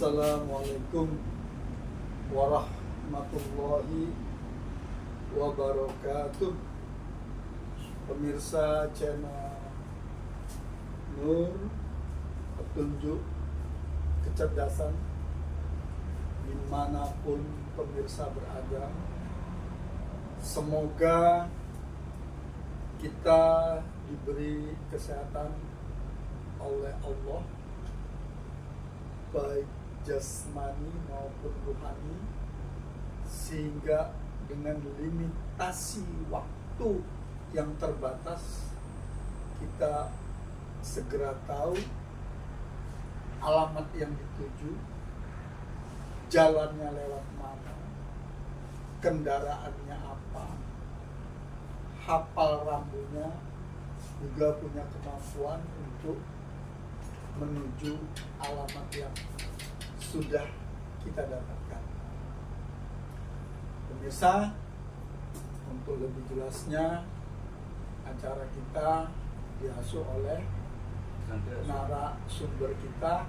Assalamualaikum warahmatullahi wabarakatuh. Pemirsa channel Nur, petunjuk kecerdasan, dimanapun pemirsa berada, semoga kita diberi kesehatan oleh Allah, baik jasmani maupun rohani, sehingga dengan limitasi waktu yang terbatas kita segera tahu alamat yang dituju, jalannya lewat mana, kendaraannya apa, hafal rambunya, juga punya kemampuan untuk menuju alamat yang sudah kita dapatkan. Pemirsa, untuk lebih jelasnya, acara kita diasuh oleh narasumber kita,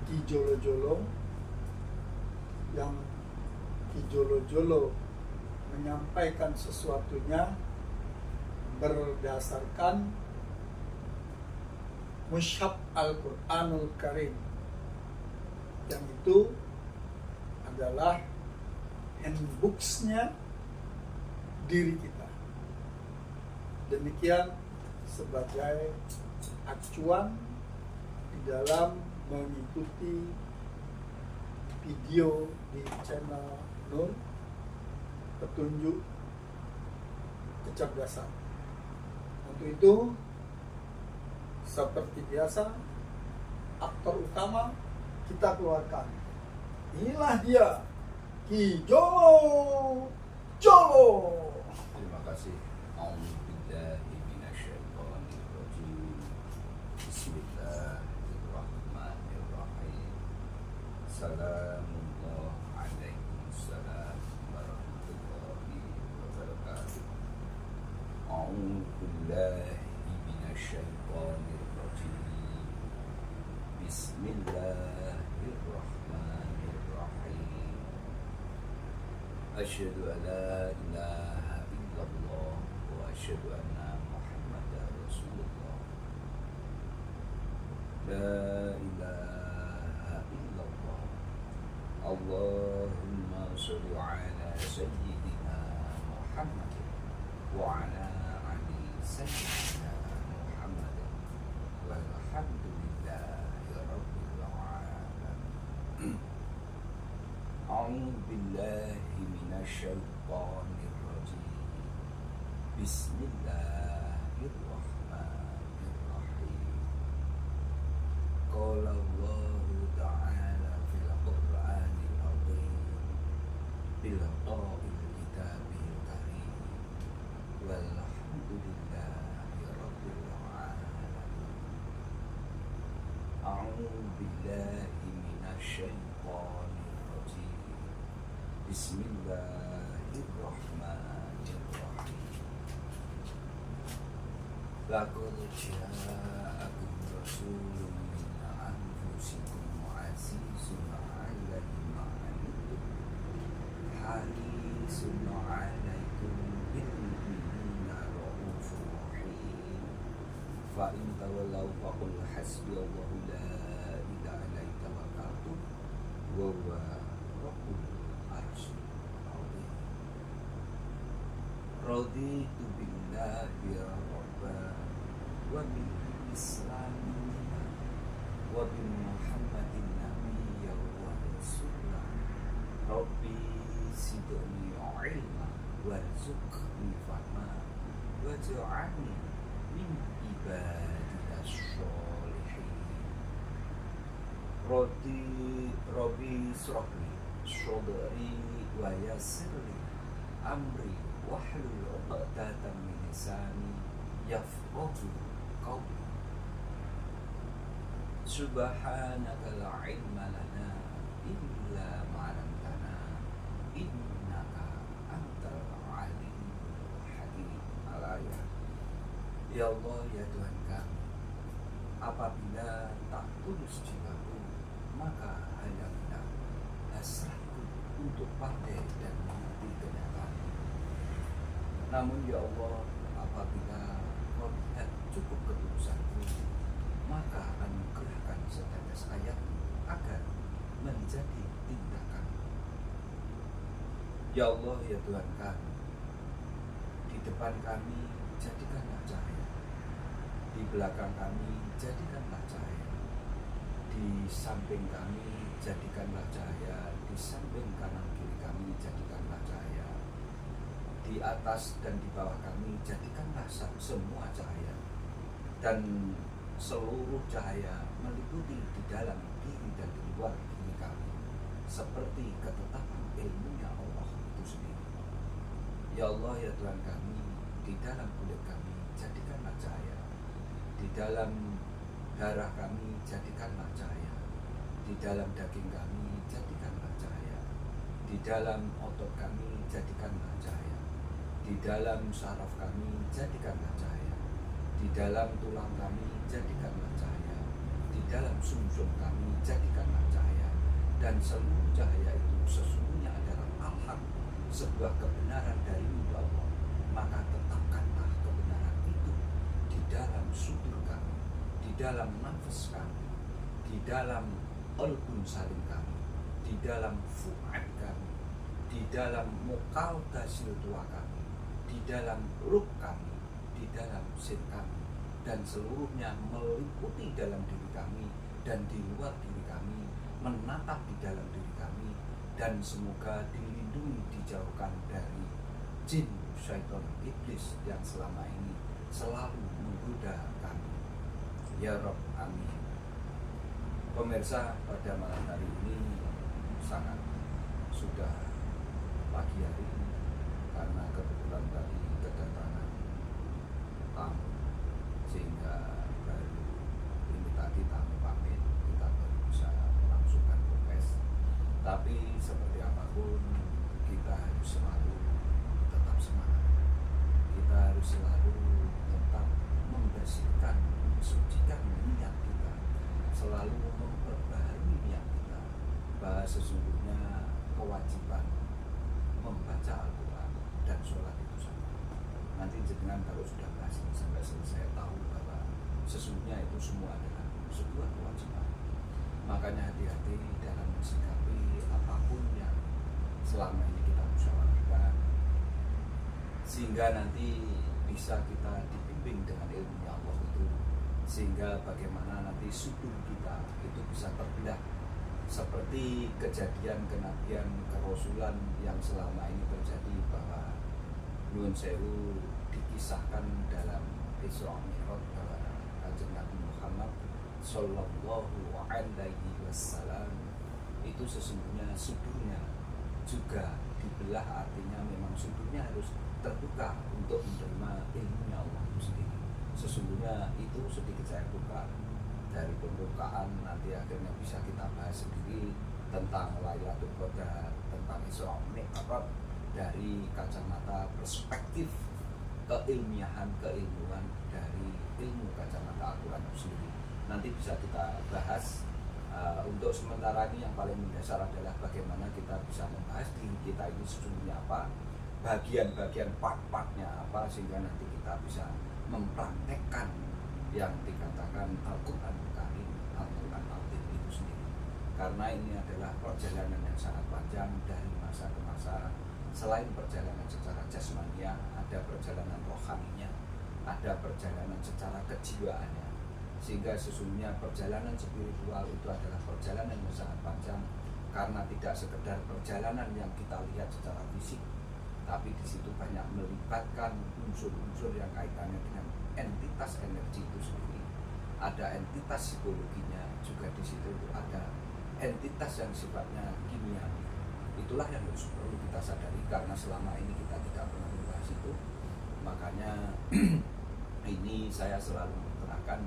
Ki Jolo Jolo, yang Ki Jolo Jolo menyampaikan sesuatunya berdasarkan Mushaf Al-Quranul Karim, yang itu adalah handbooks-nya diri kita. Demikian sebagai acuan di dalam mengikuti video di channel Nur, petunjuk kecerdasan. Untuk itu, seperti biasa, aktor utama kita keluarkan. Inilah dia, Ki Jolo Jolo. Terima kasih. A'udzubillahi minasyaitonirrajim. Bismillahirrahmanirrahim. Salamullah alaikum salam warahmatullahi wabarakatuh. A'udzubillahi minasyaitonirrajim. Bismillahirrahmanirrahim. Asyhadu an la ilaha illallah wa asyhadu anna Muhammadar Rasulullah. La ilaha illallah. Allahumma sholli ala sayyidina Muhammad wa ala ali sayyidina Muhammad walhamdulillahi rabbil alamin. A'udzu billahi minasyaitonir rajim. Bismillahirrahmanirrahim. Qala Allahu ta'ala fil Qur'anil 'azim bil qa'il kitabil karim walhamdulillahi rabbil alamin. A'udzu billahi minasyaitonir rajim. Bismillahirrahmanirrahim. Laqad ja'akum rasulun min anfusikum azizun 'alaihi ma 'anittum harisun 'alaikum bil mu'minina ra'ufur rahim. Fa in tawallaw faqul hasbiyallahu la ilaha illa huwa tawakkaltu wa huwa rabbul arsyil azim. Raditu billahi rabban wa bil islam dinan wa bi Muhammadin nabiyyan wa rasulan. Rabbi zidni ilma warzuqni fahma waj'alni min ibadika sholihin. Rabbi syrahli sadri wa yassirli amri wahlul 'uqdatam min lisani yafqahu qawli. Subhanaka la ilma lana illa ma 'allamtana innaka antal alimul hakim. Al-ayat. Ya Allah, ya Tuhan kami, apabila tak tulus jiwaku maka hanya benar hasratku untuk pandai dan mengerti kenyataan. Namun ya Allah, apabila kau lihat cukup ketulusanku, maka akan menggerakkan setetes ayatmu agar menjadi tindakan. Ya Allah, ya Tuhan kami, di depan kami jadikanlah cahaya, di belakang kami jadikanlah cahaya, di samping kami jadikanlah cahaya, di samping kanan kiri kami jadikanlah cahaya, di atas dan di bawah kami jadikanlah semua cahaya, dan seluruh cahaya meliputi di dalam diri dan di luar diri kami, seperti ketetapan ilmunya Allah itu sendiri. Ya Allah, ya Tuhan kami, di dalam kulit kami jadikanlah cahaya, di dalam darah kami jadikanlah cahaya, di dalam daging kami jadikanlah cahaya, di dalam otot kami jadikanlah cahaya, di dalam saraf kami jadikanlah cahaya, di dalam tulang kami jadikanlah cahaya, di dalam sumsum kami jadikanlah cahaya, dan seluruh cahaya itu sesungguhnya adalah al-haq, sebuah kebenaran dari Allah. Maka tetapkanlah kebenaran itu di dalam sudur kami, di dalam nafas kami, di dalam qalbun salim kami, di dalam fu'ad kami, di dalam mukal dasil tua kami, di dalam ruh kami, di dalam sin kami, dan seluruhnya meliputi dalam diri kami dan di luar diri kami, menatap di dalam diri kami, dan semoga dilindungi, dijauhkan dari jin, syaitan, iblis yang selama ini selalu menggoda kami. Ya Rabb, amin. Pemirsa, pada malam hari ini sangat sudah pagi hari, karena kebetulan tadi kedatangan tamu, sehingga baru ini tadi tamu pamit, kita baru bisa melangsungkan podcast. Tapi seperti apapun, kita harus selalu tetap semangat, kita harus selalu tetap membersihkan, mensucikan niat kita, selalu memperbaharui niat kita, bahwa sesungguhnya kewajiban membaca Al-Quran dan sholat itu sama. Nanti jenengan kalau sudah bahas sampai selesai tahu bahwa sesungguhnya itu semua adalah sebuah kewajiban. Makanya hati-hati dalam mensikapi apapun yang selama ini kita musyawarahkan, sehingga nanti bisa kita dibimbing dengan ilmunya Allah itu, sehingga bagaimana nanti sudur kita itu bisa terbelah, seperti kejadian kenabian kerasulan yang selama ini terjadi, bahwa Nuhun Sewu dikisahkan dalam Isra Mi'raj bahwa Kanjeng Nabi Muhammad Sallallahu Alaihi Wasallam itu sesungguhnya sudurnya juga dibelah, artinya memang sudurnya harus terbuka untuk menerima ilmunya Allah itu sendiri. Sesungguhnya itu sedikit saya buka dari pembukaan, nanti akhirnya bisa kita bahas sendiri tentang Lailatul Qadar, tentang Isra Mi'raj dari kacamata perspektif keilmiahan, keilmuan dari ilmu kacamata Al-Quran itu sendiri. Nanti bisa kita bahas. Untuk sementara ini yang paling mendasar adalah bagaimana kita bisa membahas diri kita ini sesungguhnya apa, bagian-bagian part-partnya apa, sehingga nanti kita bisa mempraktekkan yang dikatakan Al-Quran Karim, Al-Quran Al-Azim itu sendiri. Karena ini adalah perjalanan yang sangat panjang dari masa ke masa. Selain perjalanan secara jasmania, ada perjalanan rohaninya, ada perjalanan secara kejiwaannya. Sehingga sesungguhnya perjalanan spiritual itu adalah perjalanan yang sangat panjang, karena tidak sekedar perjalanan yang kita lihat secara fisik, tapi di situ banyak melibatkan unsur-unsur yang kaitannya dengan entitas energi itu sendiri. Ada entitas psikologinya juga di situ, ada entitas yang sifatnya kimiawi. Itulah yang harus perlu kita sadari, karena selama ini kita tidak pernah membahas itu. Makanya ini saya selalu menerangkan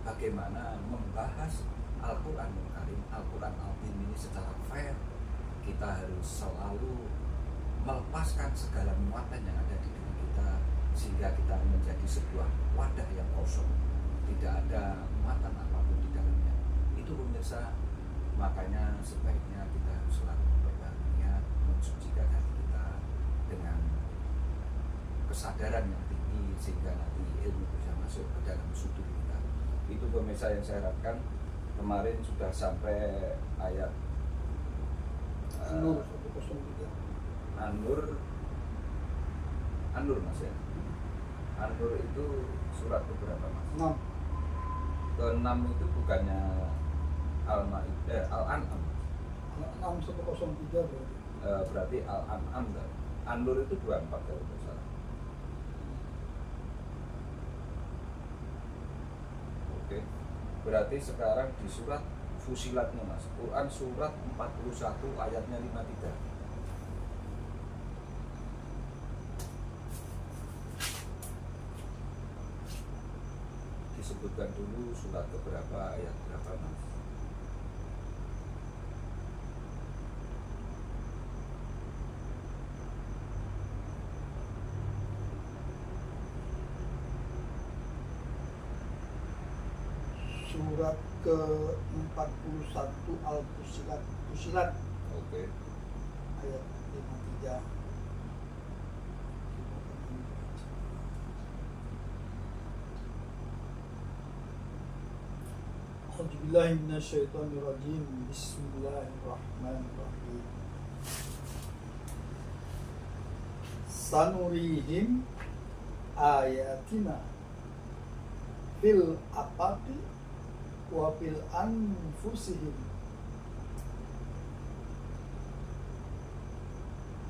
bagaimana membahas Al-Quran Karim, Al-Quran Al-Azim ini secara fair. Kita harus selalu melepaskan segala muatan yang ada di diri kita, sehingga kita menjadi sebuah wadah yang kosong, tidak ada muatan apapun di dalamnya. Itu pemirsa, Makanya sebaiknya kita harus selalu memperbarui niat, mensucikan hati kita dengan kesadaran yang tinggi sehingga nanti ilmu bisa masuk ke dalam sudut kita. Itu pemirsa yang saya harapkan. Kemarin sudah sampai ayat An-Nur 103. An-Nur Mas ya. An-Nur itu surat keberapa Mas? 6. Ke-6 itu bukannya Al-An'am. 6103 berarti. Berarti Al-An'am kan? An-Nur itu 24 kalau tidak salah. Oke. Berarti sekarang di surat Fusilatnya Mas. Quran surat 41 ayatnya 53. Disebutkan dulu surat keberapa, ayat berapa Mas? Surat ke-41 Al-Fusilat Oke. ayat 53. A'udzubillahi minasyaitonirrajim. Bismillahirrahmanirrahim. Sanurihim ayatina fil afaqi wa fil anfusihim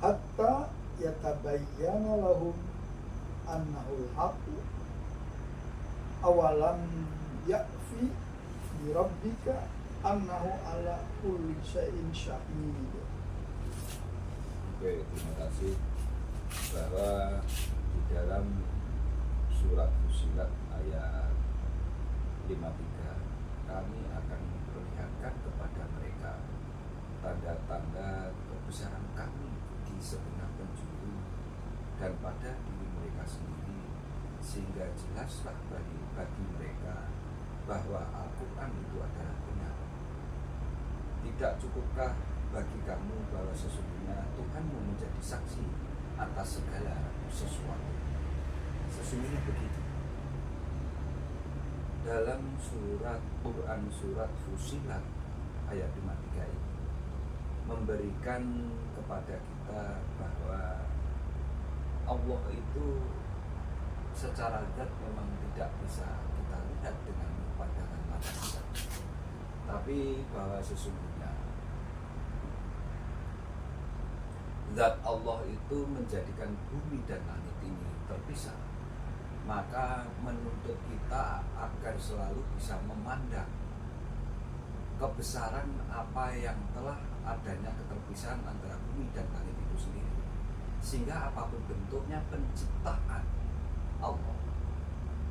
hatta yatabayyana lahum annahu al-haqqu awalam yakfi bi rabbika annahu ala kulli syai'in syahid. Oke, terima kasih. Bahwa di dalam surat Fusilat ayat 53 kami akan memperlihatkan kepada mereka tanda-tanda kebesaran kami di segenap penjuru dan pada diri mereka sendiri, sehingga jelaslah bagi mereka bahwa Al-Quran itu adalah benar. Tidak cukupkah bagi kamu bahwa sesungguhnya Tuhanmu menjadi saksi atas segala sesuatu? Sesungguhnya begitu. Dalam surat Quran surat Fusilat ayat 53 ini memberikan kepada kita bahwa Allah itu secara zat memang tidak bisa kita lihat dengan pandangan mata kita, tapi bahwa sesungguhnya zat Allah itu menjadikan bumi dan langit ini terpisah. Maka menuntut kita agar selalu bisa memandang kebesaran apa yang telah adanya keterpisahan antara bumi dan langit itu sendiri, sehingga apapun bentuknya penciptaan Allah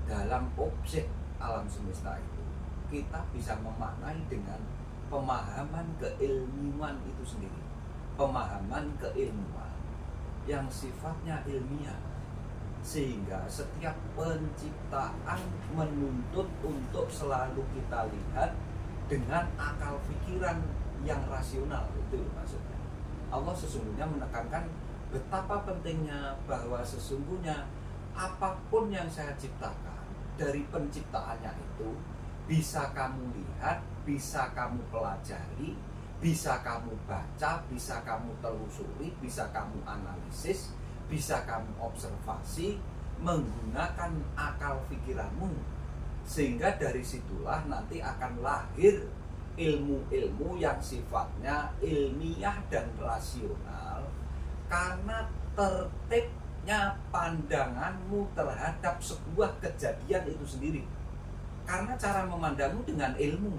dalam objek alam semesta itu kita bisa memaknai dengan pemahaman keilmuan itu sendiri, pemahaman keilmuan yang sifatnya ilmiah, sehingga setiap penciptaan menuntut untuk selalu kita lihat dengan akal pikiran yang rasional. Itu maksudnya. Allah sesungguhnya menekankan betapa pentingnya bahwa sesungguhnya apapun yang saya ciptakan dari penciptaannya itu bisa kamu lihat, bisa kamu pelajari, bisa kamu baca, bisa kamu telusuri, bisa kamu analisis, bisa kamu observasi menggunakan akal pikiranmu, sehingga dari situlah nanti akan lahir ilmu-ilmu yang sifatnya ilmiah dan rasional karena tertibnya pandanganmu terhadap sebuah kejadian itu sendiri, karena cara memandangmu dengan ilmu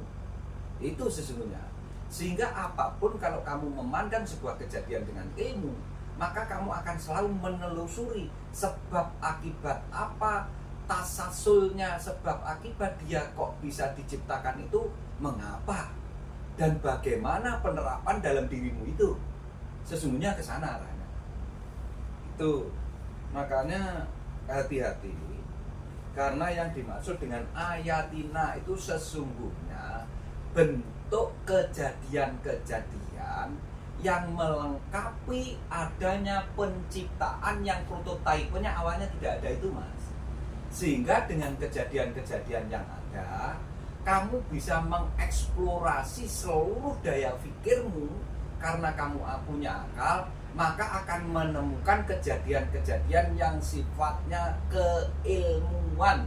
itu sesungguhnya. Sehingga apapun kalau kamu memandang sebuah kejadian dengan ilmu, maka kamu akan selalu menelusuri sebab akibat apa, tasasulnya sebab akibat dia kok bisa diciptakan itu mengapa, dan bagaimana penerapan dalam dirimu itu. Sesungguhnya ke sana arahnya. Itu makanya hati-hati, karena yang dimaksud dengan ayatina itu sesungguhnya untuk kejadian-kejadian yang melengkapi adanya penciptaan yang prototipenya awalnya tidak ada itu, Mas. Sehingga dengan kejadian-kejadian yang ada, kamu bisa mengeksplorasi seluruh daya pikirmu. Karena kamu punya akal, maka akan menemukan kejadian-kejadian yang sifatnya keilmuan.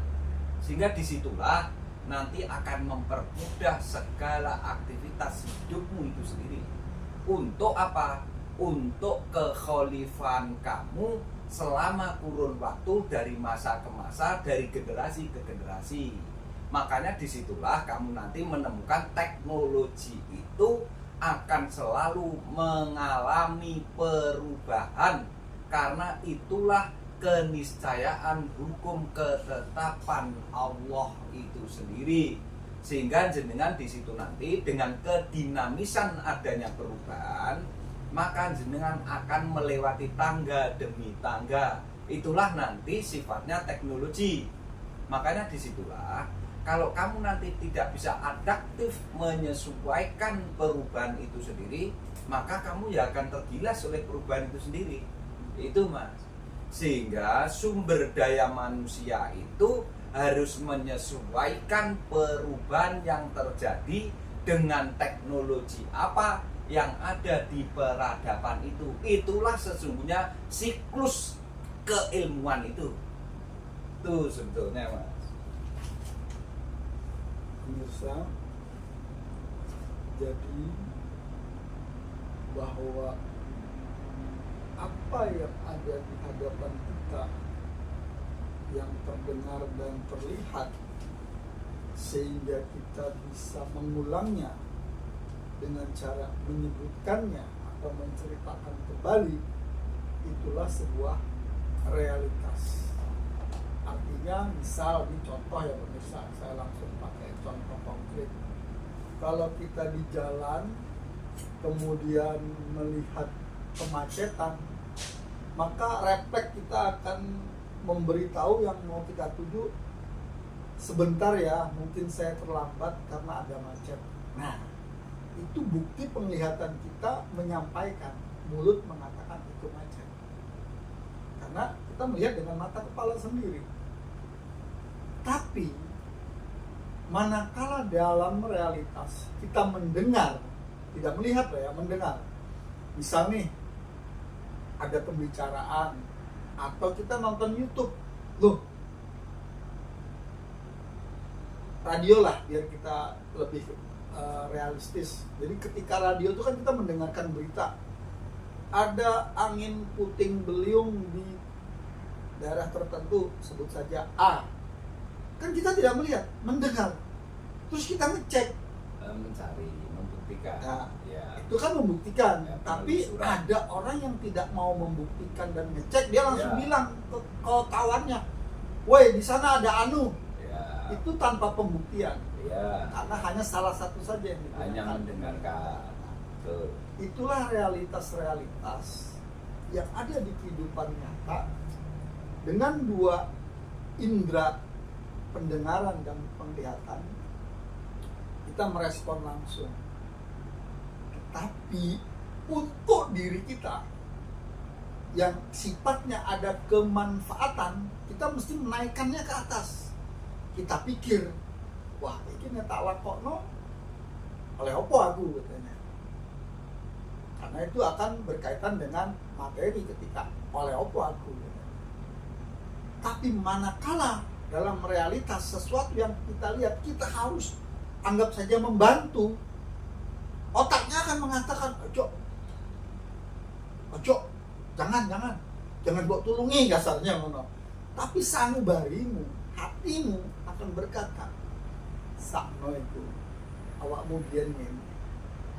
Sehingga disitulah nanti akan mempermudah segala aktivitas hidupmu itu sendiri. Untuk apa? Untuk kekhalifan kamu selama kurun waktu dari masa ke masa, dari generasi ke generasi. Makanya disitulah kamu nanti menemukan teknologi itu akan selalu mengalami perubahan. Karena itulah keniscayaan hukum ketetapan Allah itu sendiri. Sehingga jenengan di situ nanti dengan kedinamisan adanya perubahan, maka jenengan akan melewati tangga demi tangga. Itulah nanti sifatnya teknologi. Makanya disitulah kalau kamu nanti tidak bisa adaptif menyesuaikan perubahan itu sendiri, maka kamu ya akan tergilas oleh perubahan itu sendiri. Itu, Mas. Sehingga sumber daya manusia itu harus menyesuaikan perubahan yang terjadi dengan teknologi apa yang ada di peradaban itu. Itulah sesungguhnya siklus keilmuan itu. Tuh sebetulnya, Mas. Pemirsa, jadi bahwa apa yang ada di hadapan kita yang terdengar dan terlihat, sehingga kita bisa mengulangnya dengan cara menyebutkannya atau menceritakan kembali, itulah sebuah realitas. Artinya, misal di contoh ya pemirsa, saya langsung pakai contoh konkret. Kalau kita di jalan kemudian melihat kemacetan, maka refleks kita akan memberitahu yang mau kita tuju, sebentar ya, mungkin saya terlambat karena ada macet. Nah, itu bukti penglihatan kita menyampaikan, mulut mengatakan itu macet. Karena kita melihat dengan mata kepala sendiri. Tapi manakala dalam realitas kita mendengar, tidak melihat ya, mendengar. Misal nih, ada pembicaraan atau kita nonton YouTube, loh, radio lah biar kita lebih realistis. Jadi ketika radio itu kan kita mendengarkan berita, ada angin puting beliung di daerah tertentu, sebut saja A, kan kita tidak melihat, mendengar, terus kita ngecek, mencari, membuktikan. Nah, ya. itu kan membuktikan, Ya, tapi surat. ada orang yang tidak mau membuktikan dan ngecek, dia langsung Ya. bilang ke kawannya, woi di sana ada anu. Ya. Itu tanpa pembuktian, Ya. karena hanya salah satu saja yang digunakan. Hanya mendengarkan. Tuh. Itulah realitas-realitas yang ada di kehidupan nyata dengan dua indera pendengaran dan penglihatan. Kita merespon langsung. Tapi untuk diri kita yang sifatnya ada kemanfaatan, kita mesti menaikkannya ke atas. Kita pikir, wah ini tak lakokno oleh opo aku katanya. Karena itu akan berkaitan dengan materi ketika oleh opo aku. Tapi manakala dalam realitas sesuatu yang kita lihat, kita harus anggap saja membantu, otaknya akan mengatakan, ojo, jangan buat tulungi kasarnya ngono. Tapi sanubarimu, hatimu akan berkata, sakno itu, awakmu biyen ngene,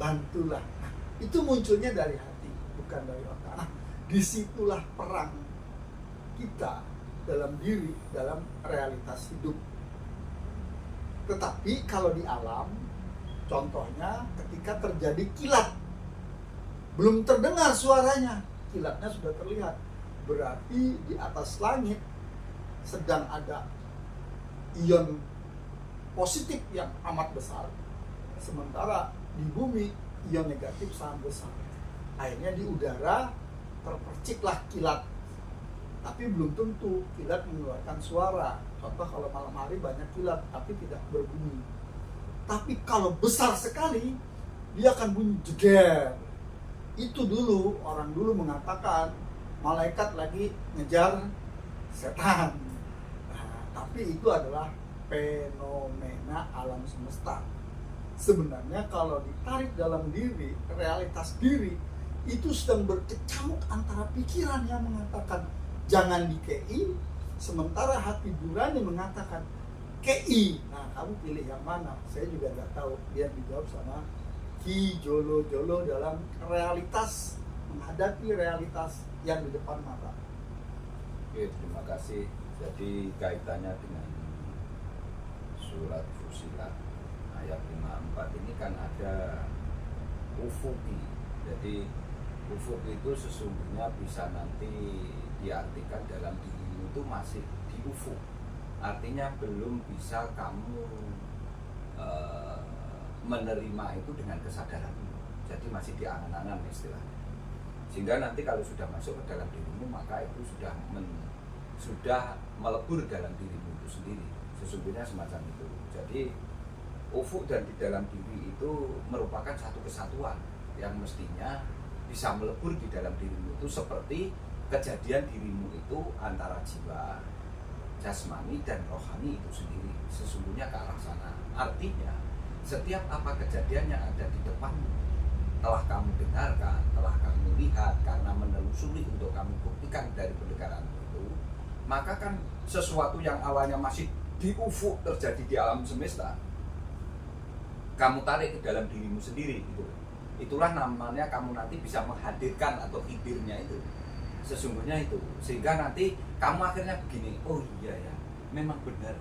bantulah. Nah, itu munculnya dari hati, bukan dari otak. Nah, disitulah perang kita dalam diri, dalam realitas hidup. Tetapi kalau di alam, contohnya ketika terjadi kilat, belum terdengar suaranya, kilatnya sudah terlihat, berarti di atas langit sedang ada ion positif yang amat besar, sementara di bumi ion negatif sangat besar. Akhirnya di udara terperciklah kilat. Tapi belum tentu kilat mengeluarkan suara. Contoh kalau malam hari banyak kilat tapi tidak berbunyi. Tapi kalau besar sekali dia akan bunyi jeger. Itu dulu orang dulu mengatakan malaikat lagi ngejar setan. Nah, tapi itu adalah fenomena alam semesta. Sebenarnya kalau ditarik dalam diri, realitas diri itu sedang berkecamuk antara pikiran yang mengatakan jangan di KI, sementara hati nurani mengatakan KI. Nah, kamu pilih yang mana? Saya juga nggak tahu. Biar dijawab sama Ki Jolo Jolo dalam realitas, menghadapi realitas yang di depan mata. Oke, terima kasih. Jadi kaitannya dengan surat Fusilat ayat 54 ini kan ada ufuki. Jadi ufuk itu sesungguhnya bisa nanti diartikan dalam dirimu itu masih di ufuk. Artinya belum bisa kamu menerima itu dengan kesadaran. Jadi masih di angan-angan istilahnya. Sehingga nanti kalau sudah masuk ke dalam dirimu, maka itu sudah melebur dalam dirimu itu sendiri. Sesungguhnya semacam itu. Jadi ufuk dan di dalam diri itu merupakan satu kesatuan yang mestinya bisa melebur di dalam dirimu itu seperti kejadian dirimu itu antara jiwa jasmani dan rohani itu sendiri. Sesungguhnya ke arah sana. Artinya setiap apa kejadian yang ada di depanmu telah kamu dengarkan, telah kamu lihat karena menelusuri untuk kamu buktikan dari pendekaranmu itu, maka kan sesuatu yang awalnya masih di ufuk terjadi di alam semesta, kamu tarik ke dalam dirimu sendiri gitu. Itulah namanya kamu nanti bisa menghadirkan atau hidirnya itu. Sesungguhnya itu. Sehingga nanti kamu akhirnya begini, oh iya ya, memang benar.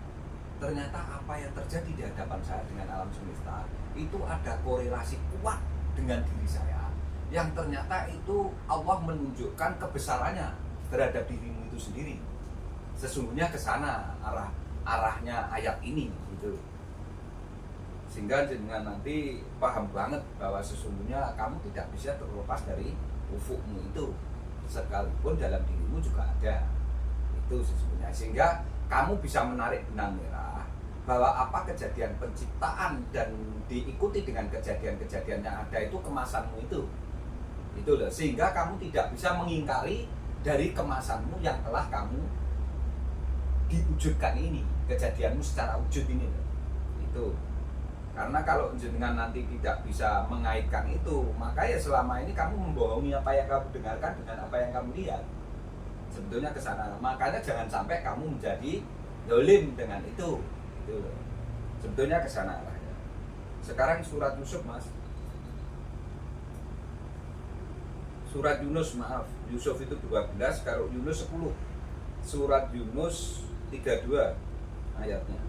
Ternyata apa yang terjadi di hadapan saya dengan alam semesta itu ada korelasi kuat dengan diri saya. Yang ternyata itu Allah menunjukkan kebesarannya terhadap dirimu itu sendiri. Sesungguhnya ke sana arahnya ayat ini gitu. Sehingga dengan nanti paham banget bahwa sesungguhnya kamu tidak bisa terlepas dari ufukmu itu, sekalipun dalam dirimu juga ada itu sesungguhnya. Sehingga kamu bisa menarik benang merah bahwa apa kejadian penciptaan dan diikuti dengan kejadian-kejadian yang ada itu kemasanmu itu loh. Sehingga kamu tidak bisa mengingkari dari kemasanmu yang telah kamu diwujudkan ini, kejadianmu secara wujud ini loh. Itu karena kalau jenengan nanti tidak bisa mengaitkan itu, maka ya selama ini kamu membohongi apa yang kamu dengarkan dengan apa yang kamu lihat. Sebetulnya ke sana. Makanya jangan sampai kamu menjadi dolim dengan itu. Itu sebetulnya ke sana arahnya. Sekarang surat Yusuf, Mas. Surat Yunus, maaf. Yusuf itu 12, kalau Yunus 10. Surat Yunus 32 ayatnya.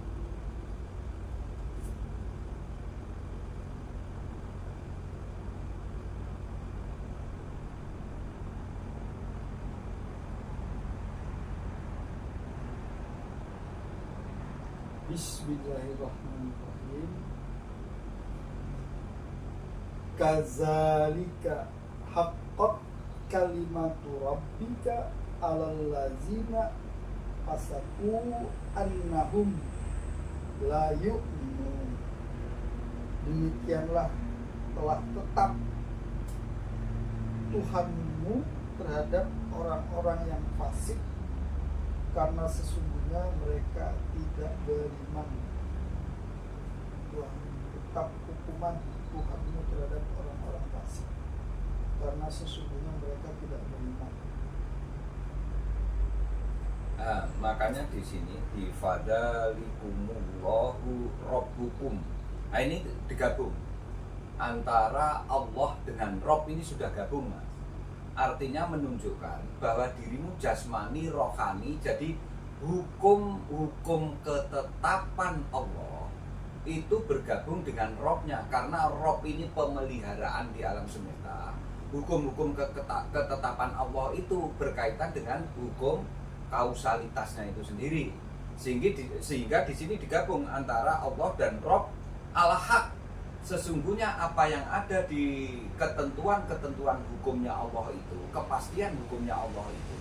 Bismillahirrahmanirrahim. Kazalika haqqat kalimatu rabbika 'alal ladzina fasaku annahum la yu'minun. Demikianlah telah tetap Tuhanmu terhadap orang-orang yang fasik, karena sesungguhnya mereka tidak beriman. Tuhan tetap hukuman Tuhanmu terhadap orang-orang fasik, karena sesungguhnya mereka tidak beriman. Makanya di sini di fadalikumullahu rabbukum. Nah, ini digabung antara Allah dengan Rob, ini sudah gabung, Mas. Artinya menunjukkan bahwa dirimu jasmani, rohani. Jadi hukum ketetapan Allah itu bergabung dengan Robnya, karena Rob ini pemeliharaan di alam semesta. Hukum-hukum ketetapan Allah itu berkaitan dengan hukum kausalitasnya itu sendiri. Sehingga di sini digabung antara Allah dan Rob al-haq. Sesungguhnya apa yang ada di ketentuan-ketentuan hukumnya Allah itu, kepastian hukumnya Allah itu,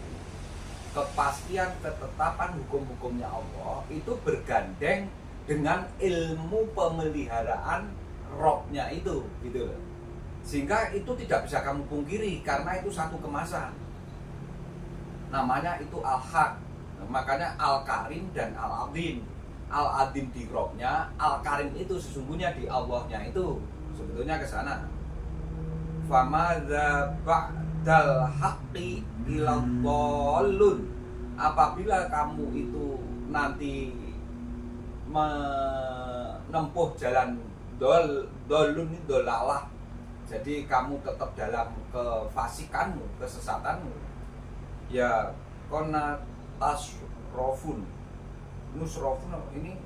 kepastian ketetapan hukum-hukumnya Allah itu bergandeng dengan ilmu pemeliharaan robnya itu, gitu loh. Sehingga itu tidak bisa kamu pungkiri karena itu satu kemasan. Namanya itu al-haq. Makanya al-karim dan al-adhim. Al-adhim di robnya, al-karim itu sesungguhnya di Allahnya itu. Sebetulnya ke sana. Famadza ba'dal haqqi ila dhalun. Apabila kamu itu nanti menempuh jalan dolun ini dolalah. Jadi kamu tetap dalam kefasikanmu, kesesatanmu. Ya kona tasrofun nusrofun ini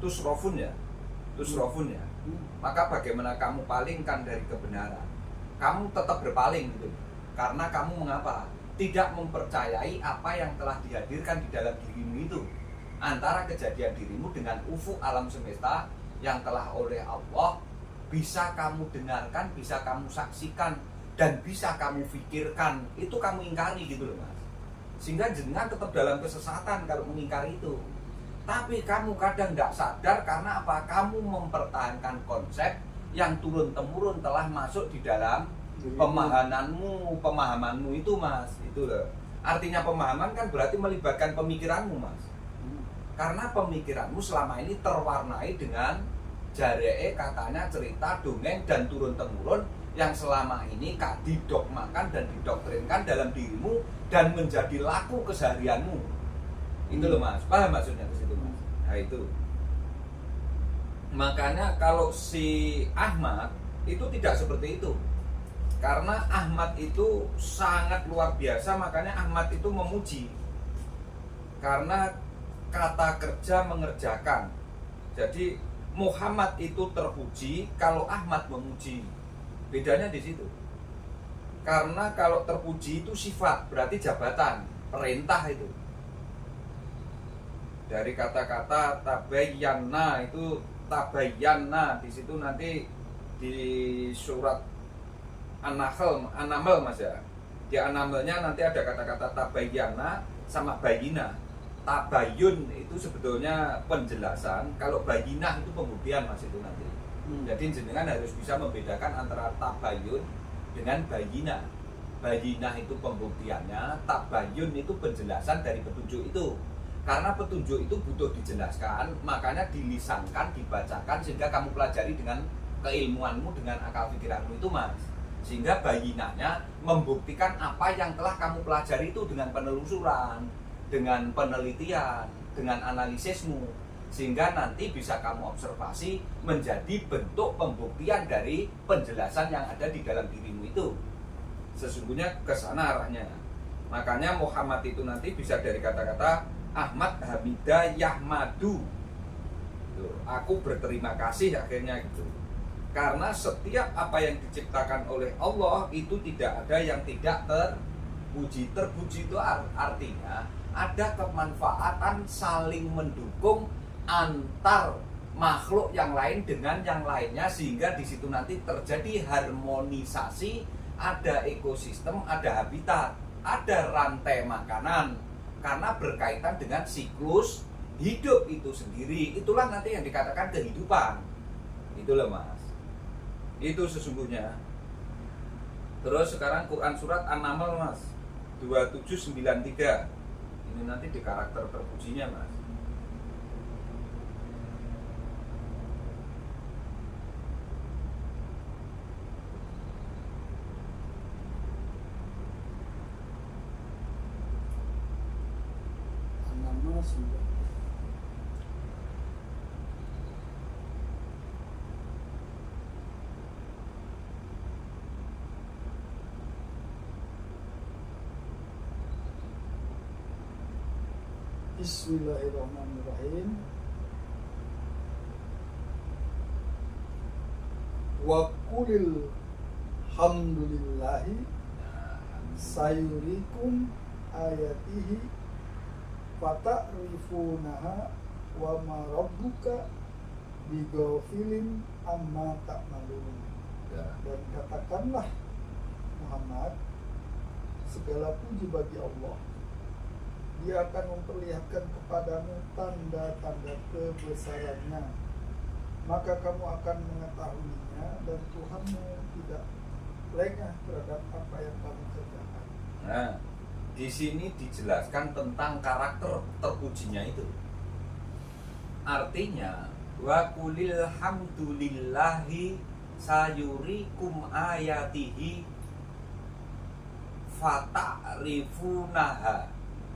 tusrofun ya, maka bagaimana kamu palingkan dari kebenaran, kamu tetap berpaling gitu, karena kamu mengapa tidak mempercayai apa yang telah dihadirkan di dalam dirimu itu, antara kejadian dirimu dengan ufuk alam semesta yang telah oleh Allah bisa kamu dengarkan, bisa kamu saksikan, dan bisa kamu pikirkan, itu kamu ingkari gitu loh mas. Sehingga jenengan tetap dalam kesesatan kalau mengingkari itu. Tapi kamu kadang tidak sadar karena apa? Kamu mempertahankan konsep yang turun-temurun telah masuk di dalam pemahamanmu itu mas. Itu loh. Artinya pemahaman kan berarti melibatkan pemikiranmu mas. Karena pemikiranmu selama ini terwarnai dengan jaree katanya cerita, dongeng, dan turun-temurun yang selama ini didogmakan dan didoktrinkan dalam dirimu dan menjadi laku keseharianmu. Itu loh mas, paham maksudnya ke situ mas? Nah itu. Makanya kalau si Ahmad itu tidak seperti itu. Karena Ahmad itu sangat luar biasa, makanya Ahmad itu memuji. Karena kata kerja mengerjakan. Jadi Muhammad itu terpuji, kalau Ahmad memuji. Bedanya di situ. Karena kalau terpuji itu sifat, berarti jabatan, perintah itu. Dari kata-kata tabayyana itu tabayyana di situ nanti di surat An-Nahl mas ya. Di An-Nahlnya nanti ada kata-kata tabayyana sama bayina. Tabayun itu sebetulnya penjelasan, kalau bayinah itu pembuktian mas itu nanti. Jadi jenengan harus bisa membedakan antara tabayun dengan bayinah. Bayinah itu pembuktiannya, tabayun itu penjelasan dari petunjuk itu. Karena petunjuk itu butuh dijelaskan, makanya dilisankan, dibacakan sehingga kamu pelajari dengan keilmuanmu, dengan akal pikiranmu itu mas. Sehingga bayinahnya membuktikan apa yang telah kamu pelajari itu dengan penelusuran, dengan penelitian, dengan analisismu, sehingga nanti bisa kamu observasi menjadi bentuk pembuktian dari penjelasan yang ada di dalam dirimu itu. Sesungguhnya ke sana arahnya. Makanya Muhammad itu nanti bisa dari kata-kata Ahmad Hamidah Yahmadu. Tuh, aku berterima kasih akhirnya gitu. Karena setiap apa yang diciptakan oleh Allah itu tidak ada yang tidak terpuji. Terpuji itu artinya ada kemanfaatan saling mendukung antar makhluk yang lain dengan yang lainnya, sehingga di situ nanti terjadi harmonisasi, ada ekosistem, ada habitat, ada rantai makanan, karena berkaitan dengan siklus hidup itu sendiri. Itulah nanti yang dikatakan kehidupan. Itulah mas. Itu sesungguhnya. Terus sekarang Quran surat An-Nahl mas 2793. Ini nanti di karakter terpujinya mas. An-Nahl 9. Bismillahirrahmanirrahim. Wa qulil hamdulillahi sayurikum ayatihi fata'rifunaha wa ma rabbuka Bighafilin amma ta'malun. Ya. Dan katakanlah Muhammad, segala puji bagi Allah. Dia akan memperlihatkan kepadamu tanda-tanda kebesarannya, maka kamu akan mengetahuinya, dan Tuhanmu tidak lengah terhadap apa yang kamu kerjakan. Nah, di sini dijelaskan tentang karakter terpujinya itu. Artinya, wa qulil hamdulillahi sayurikum ayatihi fata'rifunaha,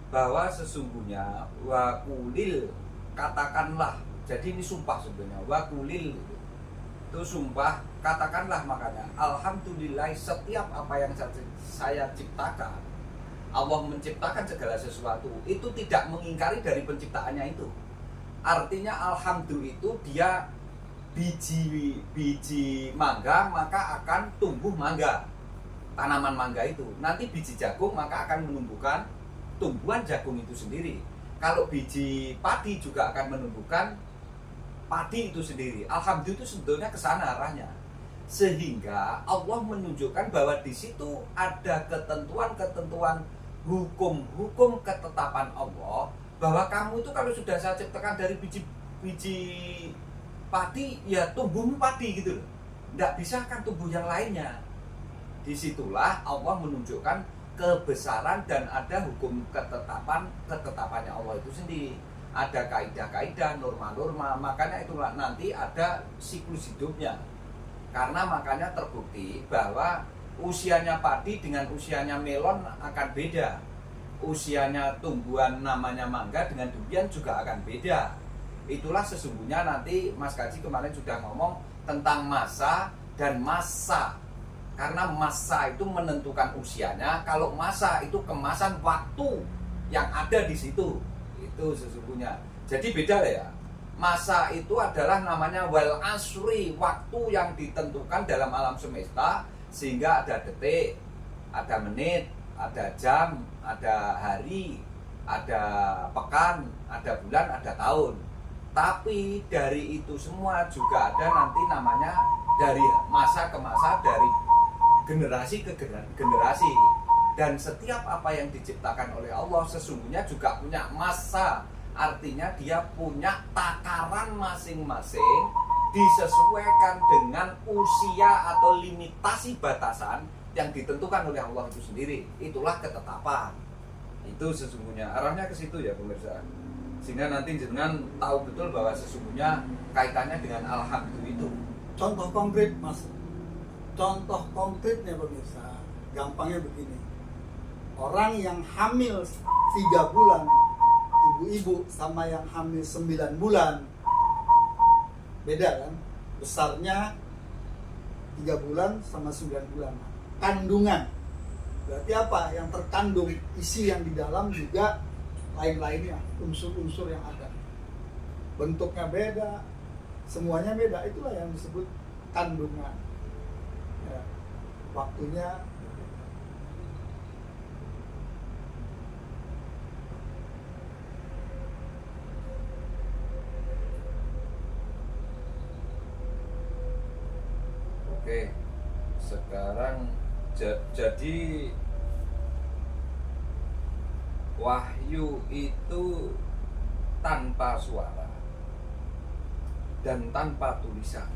bahwa sesungguhnya wa qulil, katakanlah. Jadi ini sumpah sebenarnya, wa qulil itu sumpah, katakanlah. Makanya alhamdulillah, setiap apa yang saya ciptakan, Allah menciptakan segala sesuatu itu tidak mengingkari dari penciptaannya itu. Artinya alhamdulillah itu dia biji mangga maka akan tumbuh mangga, tanaman mangga itu. Nanti biji jagung maka akan menumbuhkan tumbuhan jagung itu sendiri. Kalau biji padi juga akan menumbuhkan padi itu sendiri. Alhamdulillah itu sebetulnya ke sana arahnya. Sehingga Allah menunjukkan bahwa di situ ada ketentuan-ketentuan, hukum-hukum ketetapan Allah, bahwa kamu itu kalau sudah saya ciptakan dari biji padi, ya tumbuh padi gitu loh. Tidak bisa kan tumbuh yang lainnya. Disitulah Allah menunjukkan kebesaran dan ada hukum ketetapannya Allah itu sendiri. Ada kaidah-kaidah, norma-norma. Makanya itulah nanti ada siklus hidupnya. Karena makanya terbukti bahwa usianya padi dengan usianya melon akan beda. Usianya tumbuhan namanya mangga dengan durian juga akan beda. Itulah sesungguhnya nanti Mas Kaji kemarin sudah ngomong tentang masa dan masa. Karena masa itu menentukan usianya, kalau masa itu kemasan waktu yang ada di situ. Itu sesungguhnya. Jadi beda lah ya. Masa itu adalah namanya wal asri, waktu yang ditentukan dalam alam semesta, sehingga ada detik, ada menit, ada jam, ada hari, ada pekan, ada bulan, ada tahun. Tapi dari itu semua juga ada nanti namanya dari masa ke masa, dari generasi ke generasi. Dan setiap apa yang diciptakan oleh Allah sesungguhnya juga punya masa. Artinya dia punya takaran masing-masing, disesuaikan dengan usia atau limitasi batasan yang ditentukan oleh Allah itu sendiri. Itulah ketetapan. Itu sesungguhnya arahnya ke situ ya pemirsa. Sehingga nanti jenengan tahu betul bahwa sesungguhnya kaitannya dengan alhamdulillah itu. Contoh konkret Mas. Contoh konkretnya pemirsa, gampangnya begini. Orang yang hamil 3 bulan, ibu-ibu, sama yang hamil 9 bulan, beda kan? Besarnya 3 bulan sama 9 bulan. Kandungan, berarti apa? Yang terkandung, isi yang di dalam juga lain-lainnya, unsur-unsur yang ada. Bentuknya beda, semuanya beda, itulah yang disebut kandungan. Ya, waktunya Oke, sekarang jadi wahyu itu tanpa suara dan tanpa tulisan.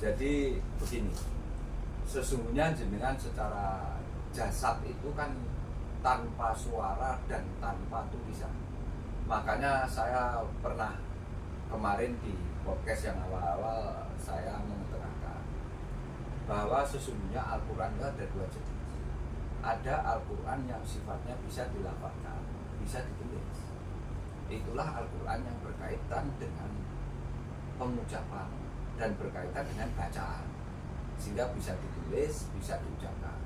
Jadi begini, sesungguhnya jenengan secara jasad itu kan tanpa suara dan tanpa tulisan. Makanya saya pernah kemarin di podcast yang awal-awal saya mengetengahkan bahwa sesungguhnya Al-Quran itu ada 2 jenis. Ada Al-Quran yang sifatnya bisa dilafalkan, bisa ditulis. Itulah Al-Quran yang berkaitan dengan pengucapan dan berkaitan dengan bacaan, sehingga bisa ditulis, bisa diucapkan.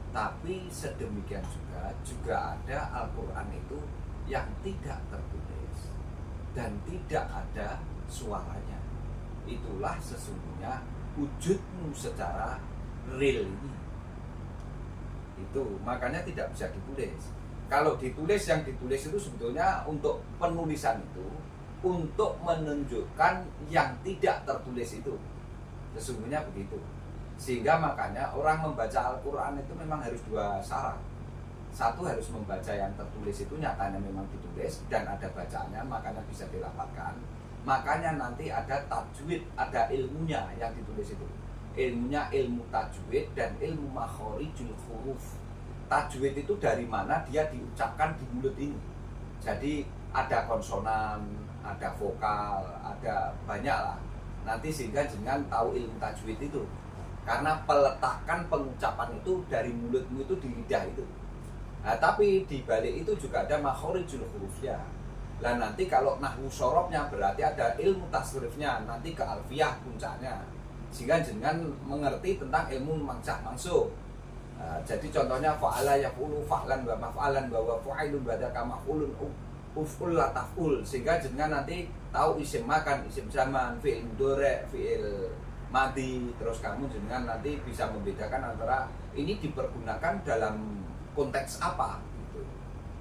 Tapi sedemikian juga ada Al-Quran itu yang tidak tertulis dan tidak ada suaranya. Itulah sesungguhnya wujudmu secara real ini. Itu makanya tidak bisa ditulis. Kalau ditulis, yang ditulis itu sebetulnya untuk penulisan untuk menunjukkan yang tidak tertulis itu. Sesungguhnya begitu. Sehingga makanya orang membaca Al-Quran itu memang harus dua syarat. Satu, harus membaca yang tertulis itu nyatanya memang ditulis dan ada bacaannya, makanya bisa dilafalkan. Makanya nanti ada tajwid, ada ilmunya yang ditulis itu. Ilmunya ilmu tajwid dan ilmu makhorijul huruf. Tajwid itu dari mana dia diucapkan di mulut ini. Jadi ada konsonan, ada vokal, ada banyak lah. Nanti sehingga jangan tahu ilmu tajwid itu. Karena peletakan pengucapan itu dari mulutmu itu di lidah itu. Nah, tapi di balik itu juga ada makhorijul hurufnya. Lah nanti kalau nahwu sorobnya berarti ada ilmu tasrifnya, nanti ke alfiyah puncaknya. Sehingga jangan mengerti tentang ilmu mangsah-mangsuh. Jadi contohnya fa'ala yaf'ulu fa'lan wa maf'alan wa fa'ilun wa dzaka maf'ulun uf'ul la taf'ul, sehingga jangan nanti tahu isim makan, isim zaman, fi'il mudhari', fi'il madi, terus kamu jangan nanti bisa membedakan antara ini dipergunakan dalam konteks apa gitu.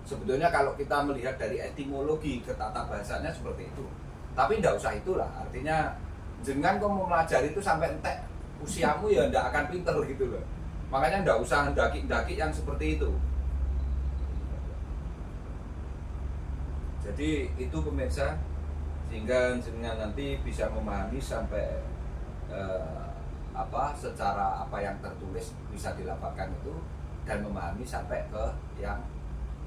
Sebetulnya kalau kita melihat dari etimologi ke tata bahasanya seperti itu. Tapi tidak usah itulah, artinya jangan kau mempelajari itu sampai entek usiamu ya tidak akan pinter gitu loh. Makanya tidak usah daki-daki yang seperti itu. Jadi itu pemirsa, sehingga jenengan nanti bisa memahami sampai secara apa yang tertulis bisa dilafalkan itu, dan memahami sampai ke yang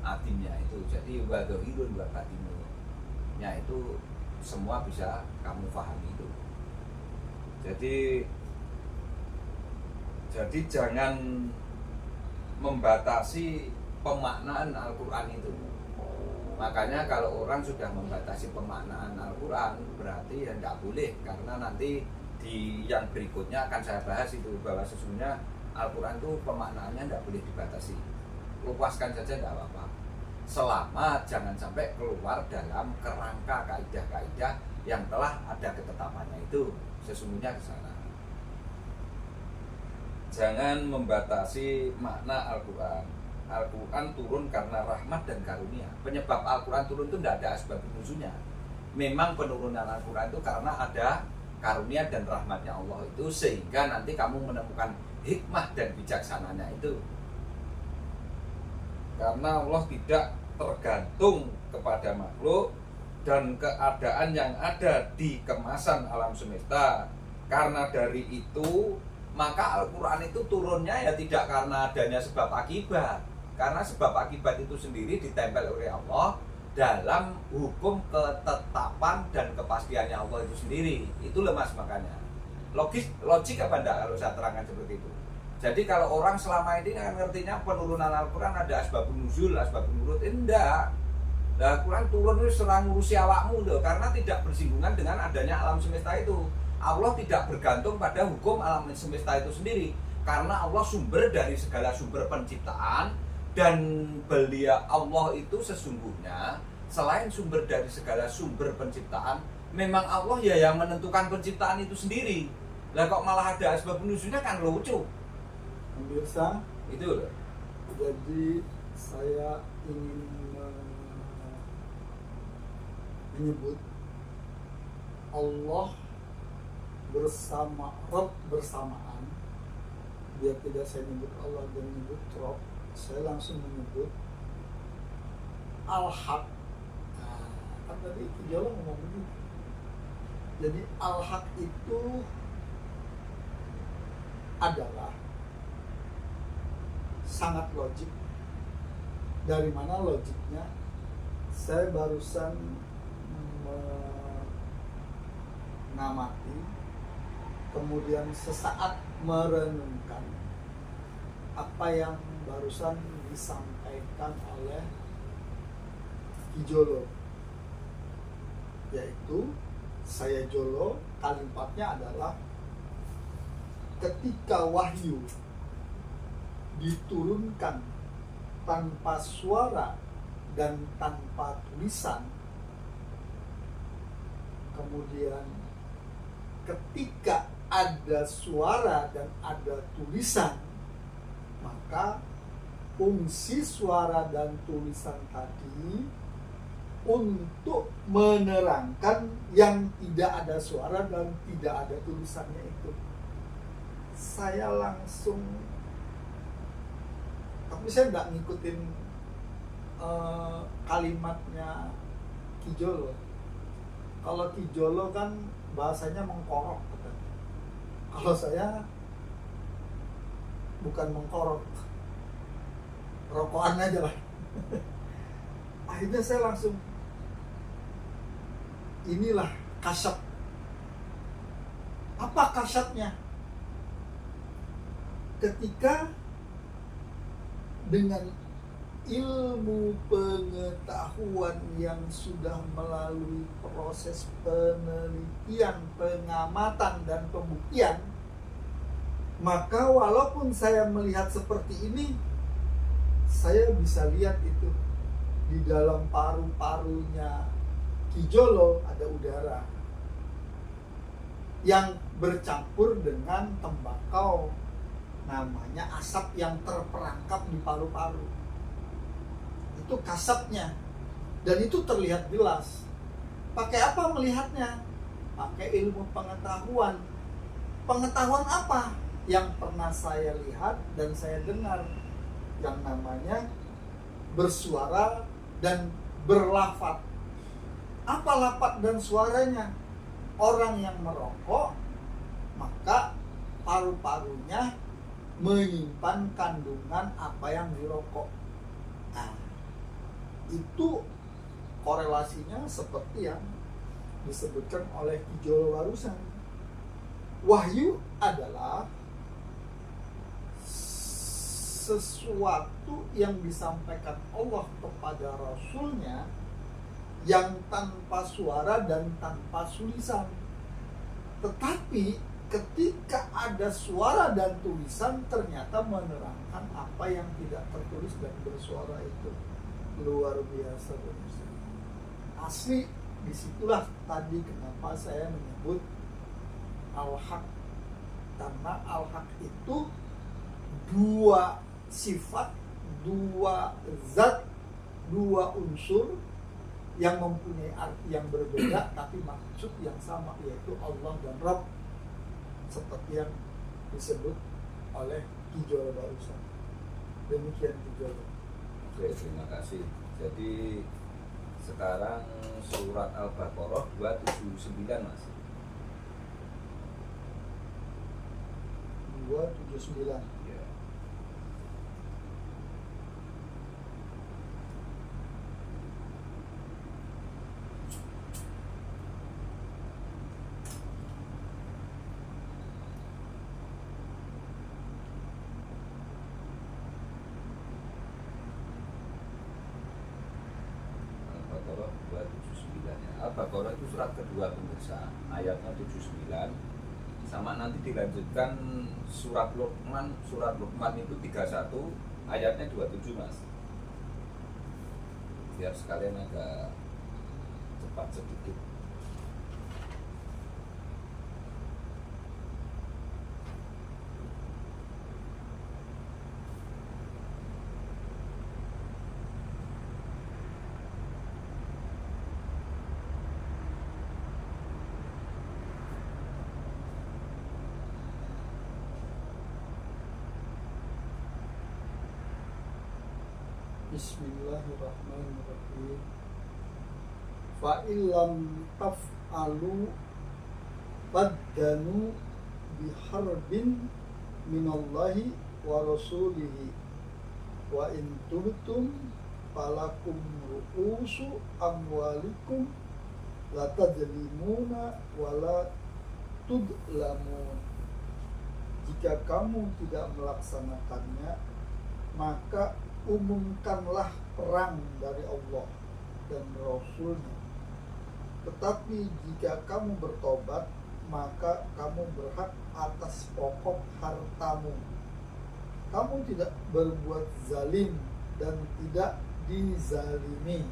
atimnya itu. Jadi wadhirun wa batinnya itu semua bisa kamu pahami itu. Jadi jangan membatasi pemaknaan Al-Quran itu. Makanya kalau orang sudah membatasi pemaknaan Al-Quran, berarti ya tidak boleh. Karena nanti di yang berikutnya akan saya bahas itu, bahwa sesungguhnya Al-Quran itu pemaknaannya tidak boleh dibatasi. Luaskan saja tidak apa-apa, selama jangan sampai keluar dalam kerangka kaidah-kaidah yang telah ada ketetapannya itu. Sesungguhnya ke sana. Jangan membatasi makna Al-Quran. Al-Quran turun karena rahmat dan karunia. Penyebab Al-Quran turun itu tidak ada asbab nuzulnya. Memang penurunan Al-Quran itu karena ada karunia dan rahmatnya Allah itu, sehingga nanti kamu menemukan hikmah dan bijaksananya itu. Karena Allah tidak tergantung kepada makhluk dan keadaan yang ada di kemasan alam semesta. Karena dari itu maka Al-Quran itu turunnya ya tidak karena adanya sebab akibat. Karena sebab akibat itu sendiri ditempel oleh Allah dalam hukum ketetapan dan kepastiannya Allah itu sendiri. Itu lemas makanya. Logik apa enggak kalau saya terangkan seperti itu? Jadi kalau orang selama ini kan ngertinya penurunan Al-Quran ada asbabun nuzul, asbabun nurut, enggak. Nah, Al-Quran turun itu serang ngurusi awakmu loh, karena tidak bersinggungan dengan adanya alam semesta itu. Allah tidak bergantung pada hukum alam semesta itu sendiri, karena Allah sumber dari segala sumber penciptaan, dan beliau Allah itu sesungguhnya selain sumber dari segala sumber penciptaan, memang Allah ya yang menentukan penciptaan itu sendiri. Lah kok malah ada asbab nuzulnya, kan lucu. Pemirsa, Itu loh. jadi saya ingin menyebut Allah bersama Rob bersamaan. Biar tidak saya nyebut Allah dan menyebut Rob, saya langsung menyebut Al-Haq. Nah, kan tadi Kijolo ngomong begitu. Jadi Al-Haq itu adalah sangat logik. Dari mana logiknya? Saya barusan mengamati, kemudian sesaat merenungkan apa yang barusan disampaikan oleh Kijolo, yaitu saya Jolo, kalimatnya adalah ketika wahyu diturunkan tanpa suara dan tanpa tulisan, kemudian ketika ada suara dan ada tulisan, maka fungsi suara dan tulisan tadi untuk menerangkan yang tidak ada suara dan tidak ada tulisannya itu. Saya langsung, tapi saya nggak ngikutin kalimatnya Ki Jolo. Kalau Ki Jolo kan bahasanya mengkorok, kan? Kalau saya bukan mengkorok, rokokan aja lah. Akhirnya saya langsung, inilah kasyaf. Apa kasyafnya? Ketika dengan ilmu pengetahuan yang sudah melalui proses penelitian, pengamatan, dan pembuktian, maka walaupun saya melihat seperti ini, saya bisa lihat itu di dalam paru-parunya Ki Jolo ada udara yang bercampur dengan tembakau, namanya asap yang terperangkap di paru-paru. Itu kasapnya, dan itu terlihat jelas. Pakai apa melihatnya? Pakai ilmu pengetahuan. Pengetahuan apa? Yang pernah saya lihat dan saya dengar, yang namanya bersuara dan berlafaz. Apa lafaz dan suaranya? Orang yang merokok, maka paru-parunya menyimpan kandungan apa yang dirokok. Nah, itu korelasinya seperti yang disebutkan oleh Ki Jolo barusan. Wahyu adalah sesuatu yang disampaikan Allah kepada Rasulnya yang tanpa suara dan tanpa tulisan. Tetapi ketika ada suara dan tulisan, ternyata menerangkan apa yang tidak tertulis dan bersuara itu. Luar biasa. Asli, disitulah tadi kenapa saya menyebut Al-Haq. Karena Al-Haq itu dua sifat, dua zat, dua unsur yang mempunyai arti yang berbeda tapi maksud yang sama, yaitu Allah dan Rabb, seperti yang disebut oleh Ki Jolo barusan. Demikian Ki Jolo. Oke, terima kasih. Jadi sekarang surat Al-Baqarah 279, Mas. 279. Ya. Al-Baqarah 279 ya. Al-Baqarah itu surat kedua pemirsa, ayatnya 79. Sama nanti dilanjutkan surat Luqman itu 31, ayatnya 27, Mas. Biar sekalian agak cepat sedikit. Bismillahirrahmanirrahim. Fa illam taf'alu baddanu biharbin minallahi wa rasulihi wa in tubtum falakum ru'usu amwalikum la tadlimuna wa la tudlamun. Jika kamu tidak melaksanakannya, maka umumkanlah perang dari Allah dan Rasulnya. Tetapi jika kamu bertobat, maka kamu berhak atas pokok hartamu. Kamu tidak berbuat zalim dan tidak dizalimi.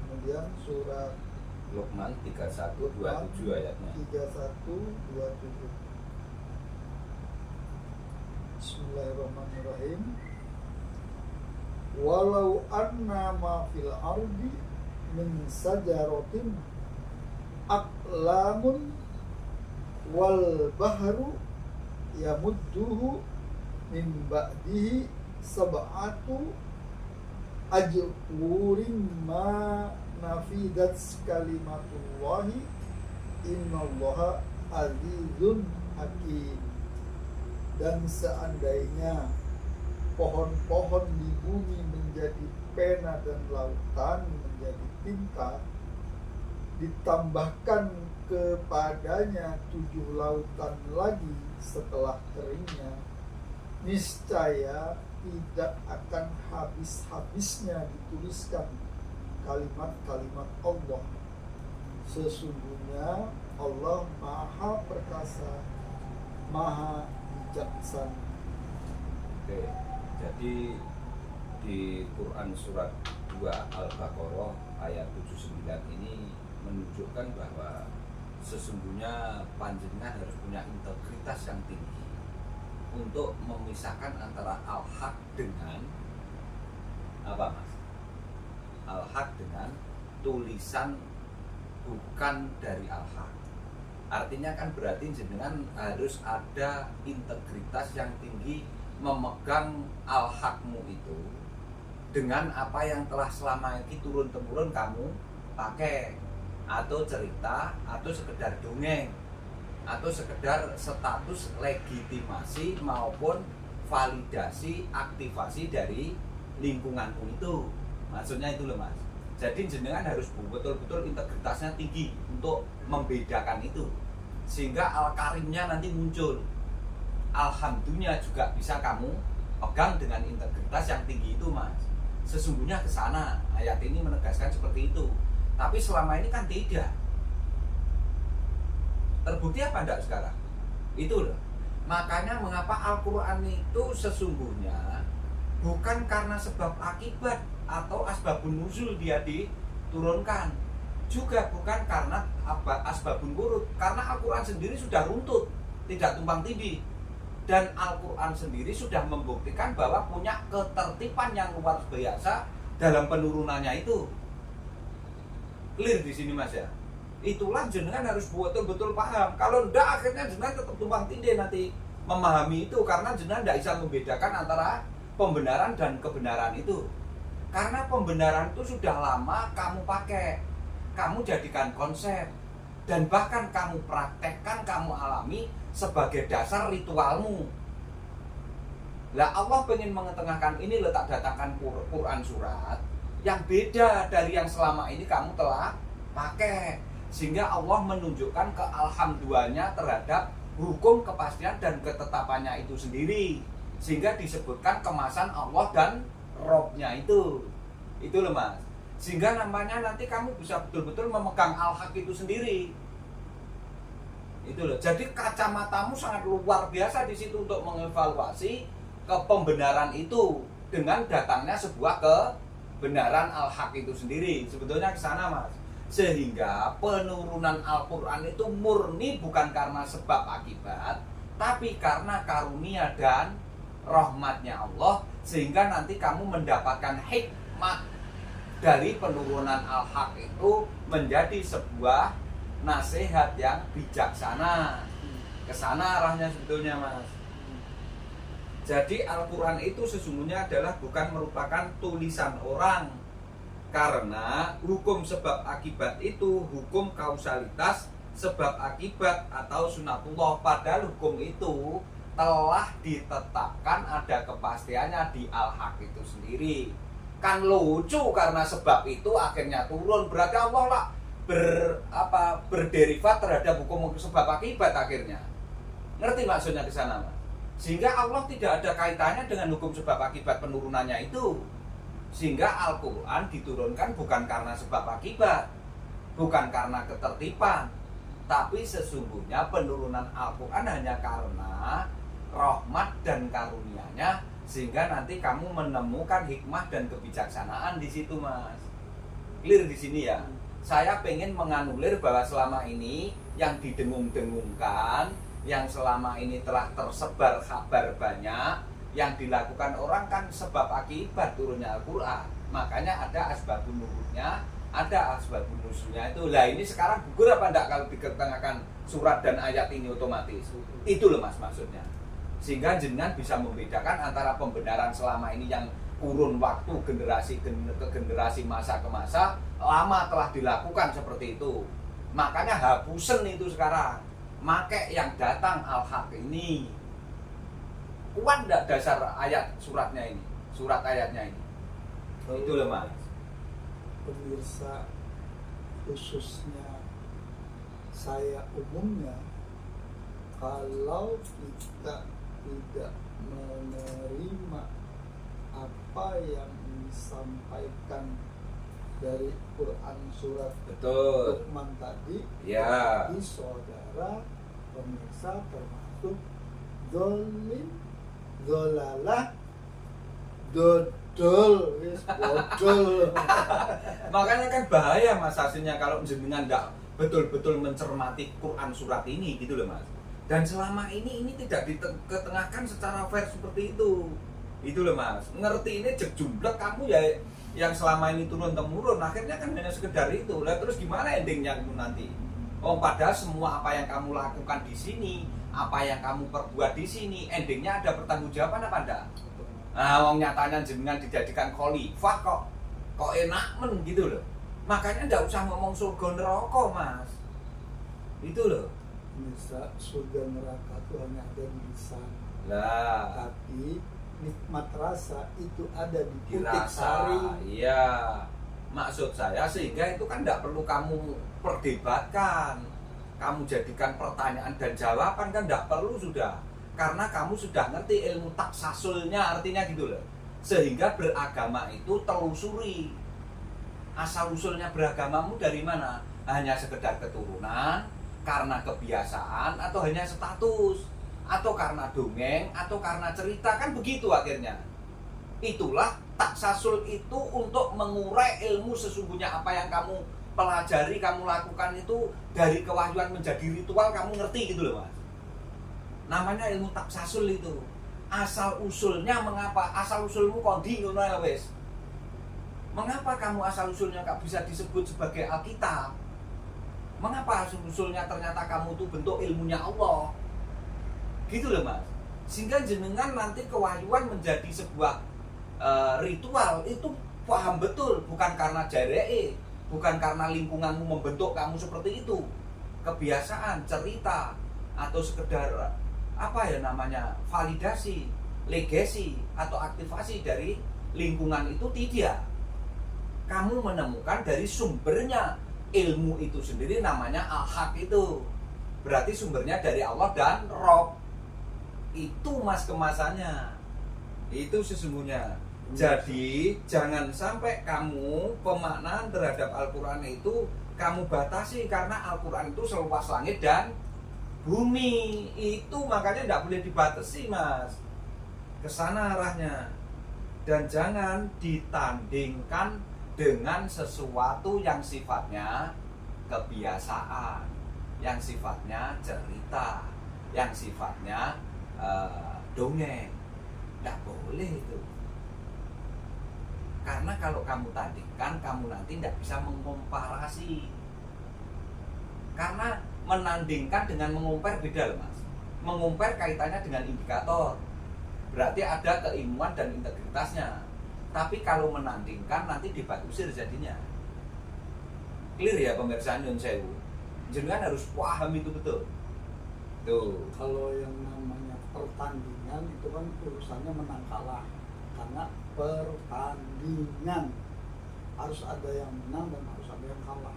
Kemudian surat Luqman 31-27 ayatnya. 31-27. Bismillahirrahmanirrahim. walau anna ma fil ardi min sajaratin aqlamun wal bahru yamudduhu min ba'dihi sab'atu ajwurin ma nafidat kalimatullahi innallaha azizun hakim. Dan seandainya pohon-pohon di bumi menjadi pena dan lautan menjadi tinta, ditambahkan kepadanya 7 lautan lagi setelah keringnya, niscaya tidak akan habis-habisnya dituliskan kalimat-kalimat Allah. Sesungguhnya Allah Maha Perkasa, Maha Bijaksana. Oke, jadi di Quran surat 2 Al-Baqarah ayat 79 ini menunjukkan bahwa sesungguhnya panjenengan harus punya integritas yang tinggi untuk memisahkan antara al-haq dengan apa mas? Al-haq dengan tulisan bukan dari al-haq. Artinya kan berarti jenengan harus ada integritas yang tinggi memegang al-haqmu itu dengan apa yang telah selama ini turun-temurun kamu pakai, atau cerita, atau sekedar dongeng, atau sekedar status legitimasi maupun validasi aktivasi dari lingkunganmu itu. Maksudnya itu loh mas. Jadi jenengan harus betul-betul integritasnya tinggi untuk membedakan itu, sehingga al-karimnya nanti muncul. Alhamdulillah juga bisa kamu pegang dengan integritas yang tinggi itu mas. Sesungguhnya ke sana ayat ini menegaskan seperti itu. Tapi selama ini kan tidak. Terbukti apa enggak sekarang? Itu loh. Makanya mengapa Al-Quran itu sesungguhnya bukan karena sebab akibat atau asbabun nuzul dia diturunkan, juga bukan karena asbabun wurud, karena Al-Quran sendiri sudah runtut, tidak tumpang tindih. Dan Al-Quran sendiri sudah membuktikan bahwa punya ketertiban yang luar biasa dalam penurunannya itu. Clear di sini mas ya. Itulah jenengan harus betul-betul paham. Kalau enggak akhirnya jenengan tetap tumpang tindih nanti memahami itu, karena jenengan tidak bisa membedakan antara pembenaran dan kebenaran itu. Karena pembenaran itu sudah lama kamu pakai, kamu jadikan konsep, dan bahkan kamu praktekkan, kamu alami sebagai dasar ritualmu. Lah Allah pengen mengetengahkan ini, letak datangkan Quran surat yang beda dari yang selama ini kamu telah pakai, sehingga Allah menunjukkan kealhamdulillahnya terhadap hukum kepastian dan ketetapannya itu sendiri, sehingga disebutkan kemasan Allah dan Robnya itu loh mas. Sehingga namanya nanti kamu bisa betul-betul memegang al-haq itu sendiri. Itu loh. Jadi kacamatamu sangat luar biasa di situ untuk mengevaluasi kepembenaran itu dengan datangnya sebuah kebenaran al-haq itu sendiri. Sebetulnya ke sana mas. Sehingga penurunan Al-Quran itu murni bukan karena sebab akibat, tapi karena karunia dan rahmatnya Allah, sehingga nanti kamu mendapatkan hikmah dari penurunan al-haq itu menjadi sebuah nasihat yang bijaksana. Kesana arahnya sebetulnya mas. Jadi Al-Quran itu sesungguhnya adalah bukan merupakan tulisan orang, karena hukum sebab akibat itu hukum kausalitas sebab akibat atau sunatullah. Padahal hukum itu telah ditetapkan, ada kepastiannya di al-haq itu sendiri. Kan lucu karena sebab itu akhirnya turun, berarti Allah lah berderivat terhadap hukum sebab akibat akhirnya. Ngerti maksudnya ke sana mas? Sehingga Allah tidak ada kaitannya dengan hukum sebab akibat penurunannya itu. Sehingga Al-Quran diturunkan bukan karena sebab akibat, bukan karena ketertiban, tapi sesungguhnya penurunan Al-Quran hanya karena rahmat dan karunia-Nya, sehingga nanti kamu menemukan hikmah dan kebijaksanaan di situ mas. Clear di sini ya. Saya pengen menganulir bahwa selama ini yang didengung-dengungkan, yang selama ini telah tersebar kabar banyak, Yang dilakukan orang kan sebab akibat turunnya Al-Quran. Makanya ada asbabun nuzulnya, ada asbabun nuzulnya itu. Lah ini sekarang gugur apa enggak kalau diketengahkan surat dan ayat ini otomatis? Itu loh mas maksudnya. Sehingga jenengan bisa membedakan antara pembenaran selama ini yang kurun waktu generasi ke generasi, masa ke masa, lama telah dilakukan seperti itu. Makanya hapusen itu sekarang. Make yang datang al-haq ini. Kuat enggak dasar ayat suratnya ini? Surat ayatnya ini. Itu loh mas. Pemirsa, khususnya saya umumnya, kalau kita tidak menerima apa yang disampaikan dari Quran surat Betul. Luqman tadi, Ya. jadi saudara pemirsa termasuk dolim, dolalah, dodol, bodol. Makanya kan bahaya mas hasilnya kalau jenengan enggak betul-betul mencermati Quran surat ini gitu loh mas. Dan selama ini tidak diketengahkan secara fair seperti itu. Itu loh mas. Ngerti ini jejumblek kamu ya yang selama ini turun temurun, akhirnya kan hanya sekedar itu. Lah terus gimana endingnya kamu nanti? Oh padahal semua apa yang kamu lakukan di sini, apa yang kamu perbuat di sini, endingnya ada pertanggungjawaban apa enggak? Nah, wong nyatanya jenengan dijadikan khalifah kok enak men gitu loh. Makanya enggak usah ngomong surga neraka, Mas. Itu loh. Bisa surga neraka itu hanya ada di lisan. Lah, Tapi nikmat rasa itu ada di titik dirasa. sari. Iya. Maksud saya sehingga itu kan enggak perlu kamu perdebatkan. Kamu jadikan pertanyaan dan jawaban kan enggak perlu sudah. Karena kamu sudah ngerti ilmu taksasulnya, artinya gitu loh. Sehingga beragama itu telusuri. Asal usulnya beragamamu dari mana? Hanya sekedar keturunan, karena kebiasaan, atau hanya status, atau karena dongeng, atau karena cerita, kan begitu akhirnya. Itulah taksasul itu untuk mengurai ilmu sesungguhnya apa yang kamu pelajari, kamu lakukan itu dari kewahyuan menjadi ritual, kamu ngerti gitu loh mas. Namanya ilmu taksasul itu. Asal usulnya mengapa? Asal usulmu kondi ngono ya wis. Mengapa kamu asal usulnya gak bisa disebut sebagai Alkitab? Mengapa asal usulnya ternyata kamu tuh bentuk ilmunya Allah? Gitu loh mas. Sehingga jenengan nanti kewahyuan menjadi sebuah ritual itu paham betul, bukan karena jaree, bukan karena lingkunganmu membentuk kamu seperti itu. Kebiasaan, cerita, atau sekedar apa ya namanya validasi, legasi atau aktivasi dari lingkungan itu tidak. Kamu menemukan dari sumbernya ilmu itu sendiri namanya al-haq itu. Berarti sumbernya dari Allah dan Rob. Itu mas kemasannya. Itu sesungguhnya. Jadi jangan sampai kamu pemaknaan terhadap Al-Quran itu kamu batasi karena Al-Quran itu seluas langit dan bumi. Itu makanya tidak boleh dibatasi mas. Kesana arahnya. Dan jangan ditandingkan dengan sesuatu yang sifatnya kebiasaan, yang sifatnya cerita, yang sifatnya dongeng. Tidak boleh itu. Karena kalau kamu tandingkan, kamu nanti tidak bisa mengkomparasi. Karena menandingkan dengan mengompar beda loh mas. Mengompar kaitannya dengan indikator. Berarti ada keilmuan dan integritasnya. Tapi kalau menandingkan nanti debat usir jadinya. Clear ya pemirsa Nyun Sewu. Jenengan harus paham itu betul. Tuh. Kalau yang namanya pertandingan itu kan urusannya menang kalah. Karena pertandingan harus ada yang menang dan harus ada yang kalah.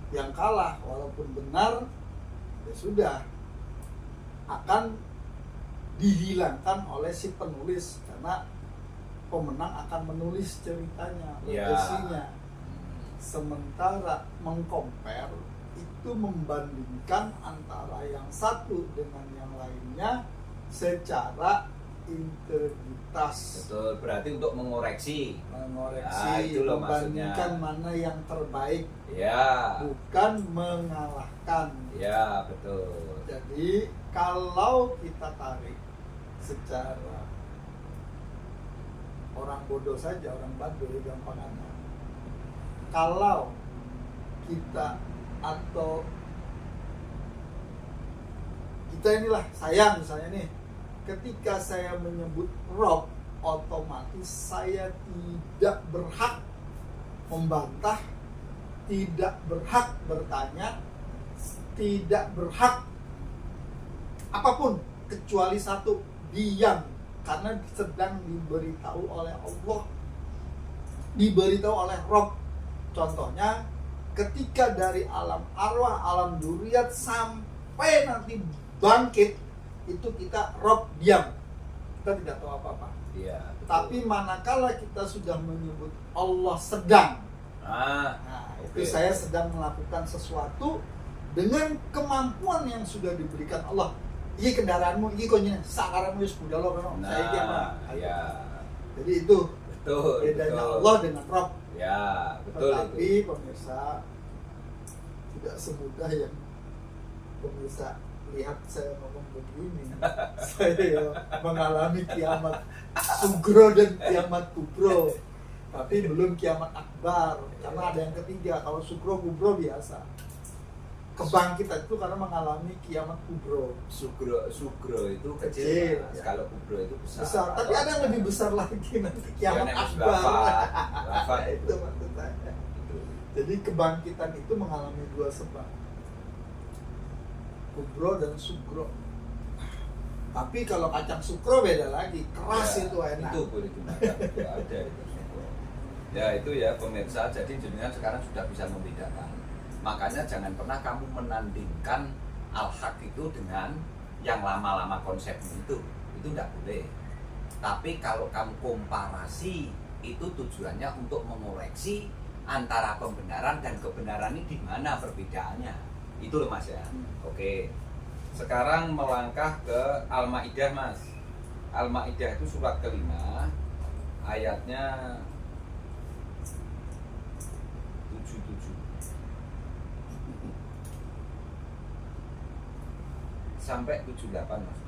Yang kalah walaupun benar ya sudah akan dihilangkan oleh si penulis karena pemenang akan menulis ceritanya, legasinya. Sementara mengcompare itu membandingkan antara yang satu dengan yang lainnya secara integritas. Betul, berarti untuk mengoreksi. Ya, itu loh membandingkan maksudnya. mana yang terbaik, Ya. bukan mengalahkan. Ya, betul. Jadi kalau kita tarik secara orang bodoh saja, orang badoy gampangannya. Kalau kita atau kita inilah, saya misalnya nih, ketika saya menyebut Rob, otomatis saya tidak berhak membantah, tidak berhak bertanya, tidak berhak apapun kecuali satu, diam, karena sedang diberitahu oleh Allah, diberitahu oleh Rob. Contohnya ketika dari alam arwah, alam dzurriyyat sampai nanti bangkit, itu kita Rob diam, kita tidak tahu apa-apa. Iya, tapi manakala kita sudah menyebut Allah sedang, nah, oke. itu saya sedang melakukan sesuatu dengan kemampuan yang sudah diberikan Allah. Iya kendaraanmu, iya konya sakaranmu wis budal lo kan. Nah, Saya kira. ya. Jadi itu Betul. bedanya betul. Allah dengan Rob. Ya, betul Tetapi itu. pemirsa, tidak semudah yang pemirsa lihat saya ngomong begini. Saya mengalami kiamat sugro dan kiamat kubro, tapi belum kiamat akbar, karena ada yang ketiga. Kalau sugro kubro biasa, kebangkitan itu karena mengalami kiamat kubro. Sugro itu kecil, Kecil, Mas. ya. Kalau kubro itu besar. Besar, tapi ada yang lebih besar lagi nanti kiamat Ya, akbar. Wafat Itu maksud saya. Jadi kebangkitan itu mengalami dua sebab, kubro dan sugro. Tapi kalau kacang sukro beda lagi, keras Ya, itu enak. Itu boleh dimakan, itu ada itu sugro. Ya itu ya pemirsa, jadi jenengan sekarang sudah bisa membedakan. Makanya jangan pernah kamu menandingkan al-haq itu dengan yang lama-lama konsepnya itu tidak boleh. Tapi kalau kamu komparasi, itu tujuannya untuk mengoreksi antara pembenaran dan kebenaran ini di mana perbedaannya. Itu loh Mas ya. Oke. Sekarang melangkah ke Al-Maidah Mas. Al-Maidah itu surat kelima, ayatnya 77 sampai 78 Mas.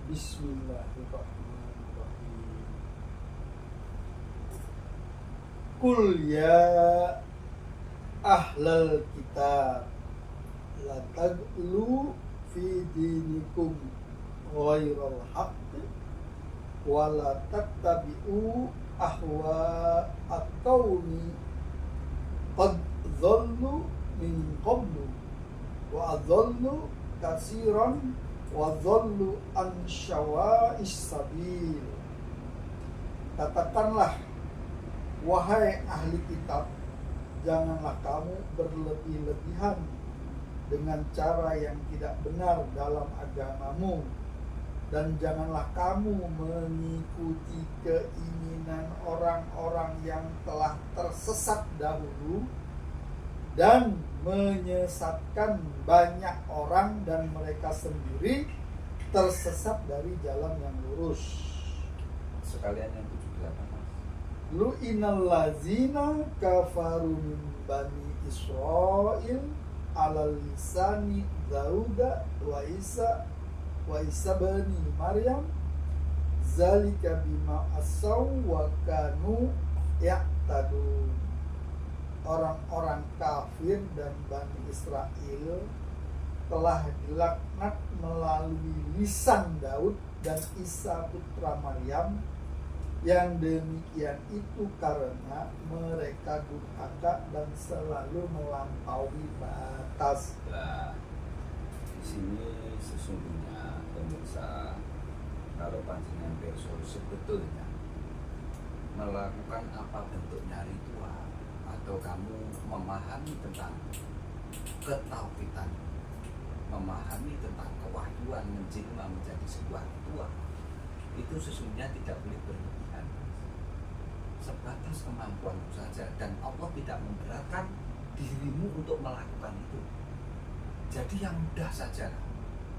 Bismillahirrahmanirrahim. Qul ya ahlal kitab la taglu fi dinikum ghairal haqqi wa la tattabi'u ahwa at-qawmi qad dhallu min qablu wa adhallu katsiran wa dhallu an syawa'is sabil. Katakanlah, wahai ahli kitab, janganlah kamu berlebih-lebihan dengan cara yang tidak benar dalam agamamu, dan janganlah kamu mengikuti keinginan orang-orang yang telah tersesat dahulu dan menyesatkan banyak orang, dan mereka sendiri tersesat dari jalan yang lurus. Sekalian yang 78 Mas. Lu'inal lazina kafaru min bani Israil ala lisani Dauda wa Isa bani Maryam zalika bima asaw wa kanu ya'tadun. Orang-orang kafir dan Bani Israel telah dilaknat melalui lisan Daud dan Isa putra Maryam. Yang demikian itu karena mereka durhaka dan selalu melampaui batas. Nah, di sini sesungguhnya pemirsa, kalau panjenengan perso sebetulnya melakukan apa bentuknya ritual atau kamu memahami tentang ketauhidan, memahami tentang kewahyuan menjelma menjadi sebuah ritual itu sesungguhnya tidak boleh berlebihan, sebatas kemampuanmu saja, dan Allah tidak memberatkan dirimu untuk melakukan itu. Jadi yang mudah saja,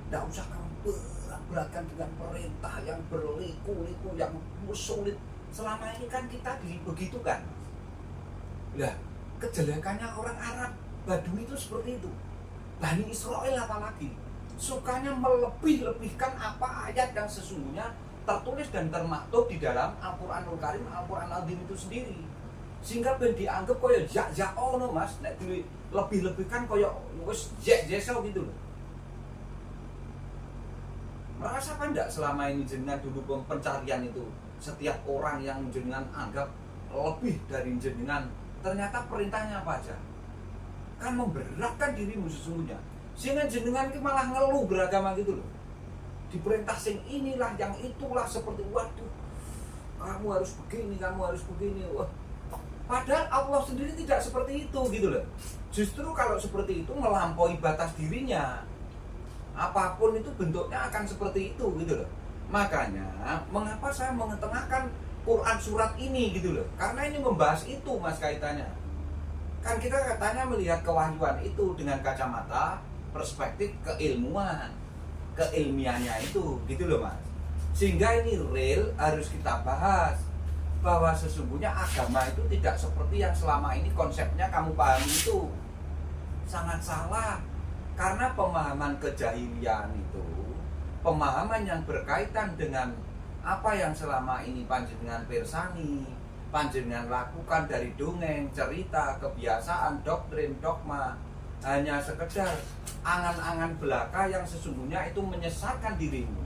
tidak usah kamu berat-beratkan dengan perintah yang berliku-liku, yang sulit. Selama ini kan kita begitu kan. Lah, kejelekannya orang Arab Badui itu seperti itu. Bani Israel apalagi sukanya melebih-lebihkan apa ayat yang sesungguhnya tertulis dan termaktub di dalam Al-Qur'anul Karim, Al-Qur'an Al-Azim itu sendiri. Sehingga ben dianggap kaya jak-jak ono Mas, nek dilebih-lebihkan kaya wis jek-jeso gitu loh. Merasa apa enggak selama ini jenengan dulu pencarian itu, setiap orang yang jenengan anggap lebih dari jenengan, ternyata perintahnya apa aja? Kan memberatkan dirimu sesungguhnya. Sehingga jenengan itu malah ngeluh beragama gitu loh. Diperintah sing inilah, yang itulah, seperti waduh, kamu harus begini, kamu harus begini. Wah. Padahal Allah sendiri tidak seperti itu gitu loh. Justru kalau seperti itu melampaui batas dirinya. Apapun itu bentuknya akan seperti itu gitu loh. Makanya mengapa saya mengetengahkan Quran surat ini gitu loh. Karena ini membahas itu Mas kaitannya. Kan kita katanya melihat kewahyuan itu dengan kacamata perspektif keilmuan, keilmiannya itu gitu loh Mas. Sehingga ini real harus kita bahas, bahwa sesungguhnya agama itu tidak seperti yang selama ini konsepnya kamu pahami itu. Sangat salah. Karena pemahaman kejahilian itu, pemahaman yang berkaitan dengan apa yang selama ini panjenengan pirsani, panjenengan lakukan dari dongeng, cerita, kebiasaan, doktrin, dogma, hanya sekedar angan-angan belaka yang sesungguhnya itu menyesatkan dirimu.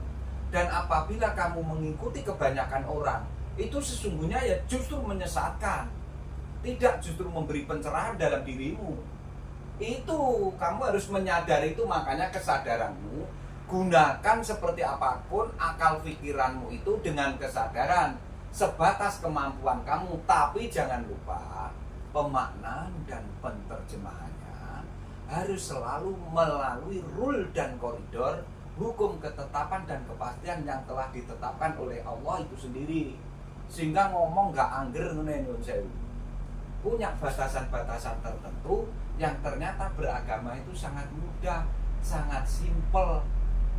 Dan apabila kamu mengikuti kebanyakan orang, itu sesungguhnya ya justru menyesatkan, tidak justru memberi pencerahan dalam dirimu. Itu kamu harus menyadari itu. Makanya kesadaranmu gunakan seperti apapun akal pikiranmu itu dengan kesadaran sebatas kemampuan kamu. Tapi jangan lupa pemaknaan dan penterjemahannya harus selalu melalui rule dan koridor hukum ketetapan dan kepastian yang telah ditetapkan oleh Allah itu sendiri. Sehingga ngomong gak angger nyun sewu, punya batasan-batasan tertentu yang ternyata beragama itu sangat mudah, sangat simpel,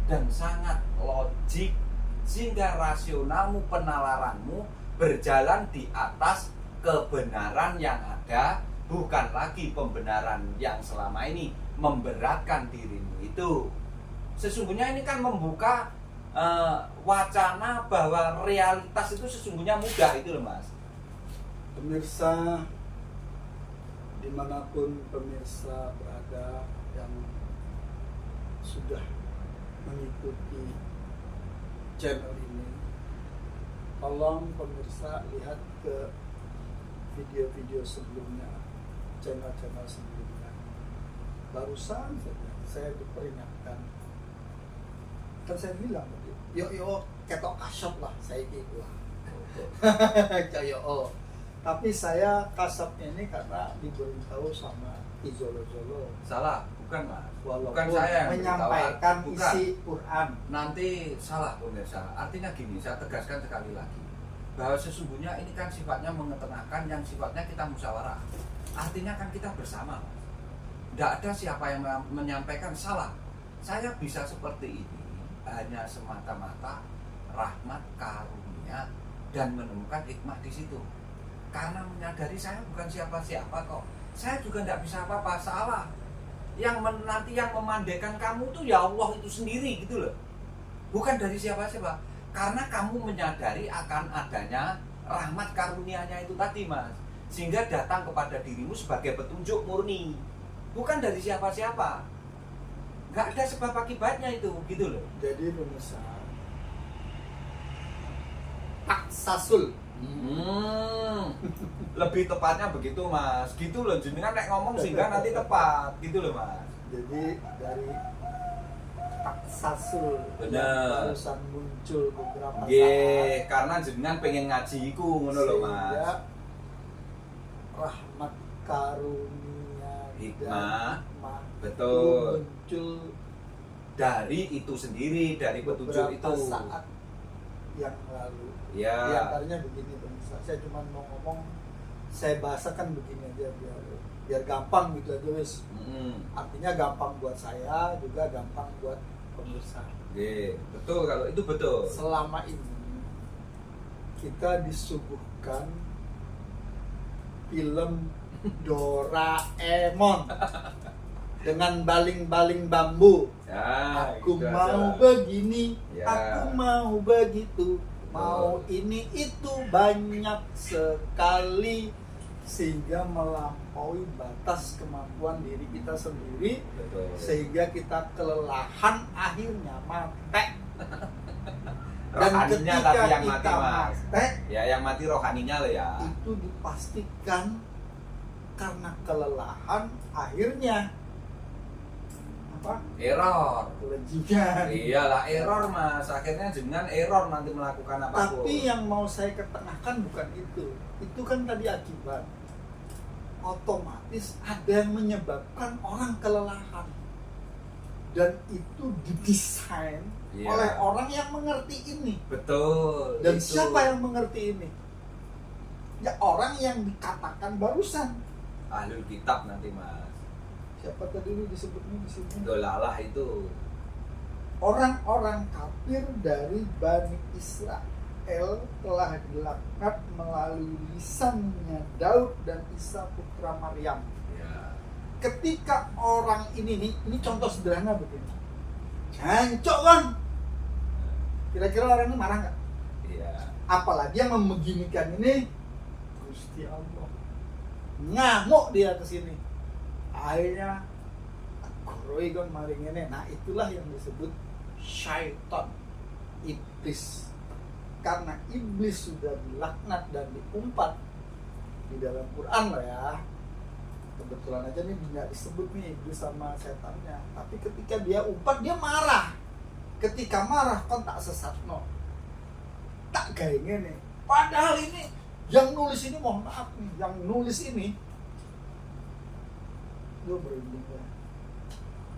dan sangat logik. Sehingga rasionalmu, penalaranmu berjalan di atas kebenaran yang ada, bukan lagi pembenaran yang selama ini memberatkan dirimu itu. Sesungguhnya ini kan membuka wacana bahwa realitas itu sesungguhnya mudah itu loh Mas. Pemirsa dimanapun pemirsa berada yang sudah mengikuti channel ini, tolong pemirsa lihat ke video-video sebelumnya, channel-channel sebelumnya. Barusan saja saya diperingatkan, kan saya bilang tadi, yo ketok kasop lah saya gitu lah. Kayak tapi saya kasapnya ini karena diberitahu sama Izolo-Zolo. Salah, bukan Mas. Walaupun bukan saya yang menyampaikan bukan. isi Quran. Nanti salah pemirsa. Artinya gini, saya tegaskan sekali lagi, bahwa sesungguhnya ini kan sifatnya mengetengahkan, yang sifatnya kita musyawarah. Artinya kan kita bersama Mas. Tidak ada siapa yang menyampaikan salah. Saya bisa seperti ini hanya semata-mata rahmat karunia dan menemukan hikmah di situ. Karena menyadari saya bukan siapa-siapa kok. Saya juga tidak bisa apa-apa, salah. Yang nanti yang memandaikan kamu tuh ya Allah itu sendiri gitu loh. Bukan dari siapa-siapa. Karena kamu menyadari akan adanya rahmat karunia-Nya itu tadi Mas. Sehingga datang kepada dirimu sebagai petunjuk murni. Bukan dari siapa-siapa. Gak ada sebab akibatnya itu gitu loh. Jadi pemirsa, taksasul. Lebih tepatnya begitu Mas. Gitu loh, jenengan nek ngomong sehingga nanti tepat gitu loh Mas. Jadi dari taksasul Bener. barusan muncul beberapa Nggih, karena jenengan pengen ngaji iku ngono lho Mas. sehingga rahmat karunia Hikmah. dan hikmah Betul. muncul dari itu sendiri, dari petunjuk beberapa itu. saat yang lalu. Ya. Di antaranya begini pemirsa, saya cuma mau ngomong, saya bahasakan begini aja biar gampang gitu aja wes. Artinya gampang buat saya, juga gampang buat pemirsa. Oke, betul, kalau itu betul. Selama ini kita disuguhkan film Doraemon dengan baling-baling bambu. Ya, Aku gitu mau aja. begini, Ya. aku mau begitu, mau ini itu banyak sekali sehingga melampaui batas kemampuan diri kita sendiri, Betul. sehingga kita kelelahan akhirnya mati. Dan Rohaninya ketika tapi yang mati, kita Mas. mati, Ya, yang mati rohaninya loh ya. itu dipastikan karena kelelahan akhirnya apa? Error. Kelejingan. Iyalah error, Mas. Akhirnya dengan error nanti melakukan apapun. Tapi yang mau saya ketengahkan bukan itu. Itu kan tadi akibat. Otomatis ada yang menyebabkan orang kelelahan. Dan itu didesain Iya. oleh orang yang mengerti ini. Betul. Dan itu. siapa yang mengerti ini? Ya orang yang dikatakan barusan. Ahlul kitab nanti, Mas. Siapa tadi ini disebutnya di sini? Dolalah itu. Orang-orang kafir dari Bani Israel telah dilaknat melalui lisannya Daud dan Isa putra Maryam. Ya. Ketika orang ini contoh sederhana begini. Jancok kan? Kira-kira orang ini marah nggak? Iya. Apalagi yang membeginikan ini Gusti Allah. Ngamuk dia ke sini. Akhirnya koroi kan maring ini. Nah, itulah yang disebut syaitan, iblis. Karena iblis sudah dilaknat dan diumpat di dalam Quran lah ya. Kebetulan aja nih nggak disebut nih iblis sama setannya. Tapi ketika dia umpat, dia marah. Ketika marah kan tak sesat no. Tak gayeng nih. Padahal ini yang nulis ini, mohon maaf nih, yang nulis ini lu berunding ya.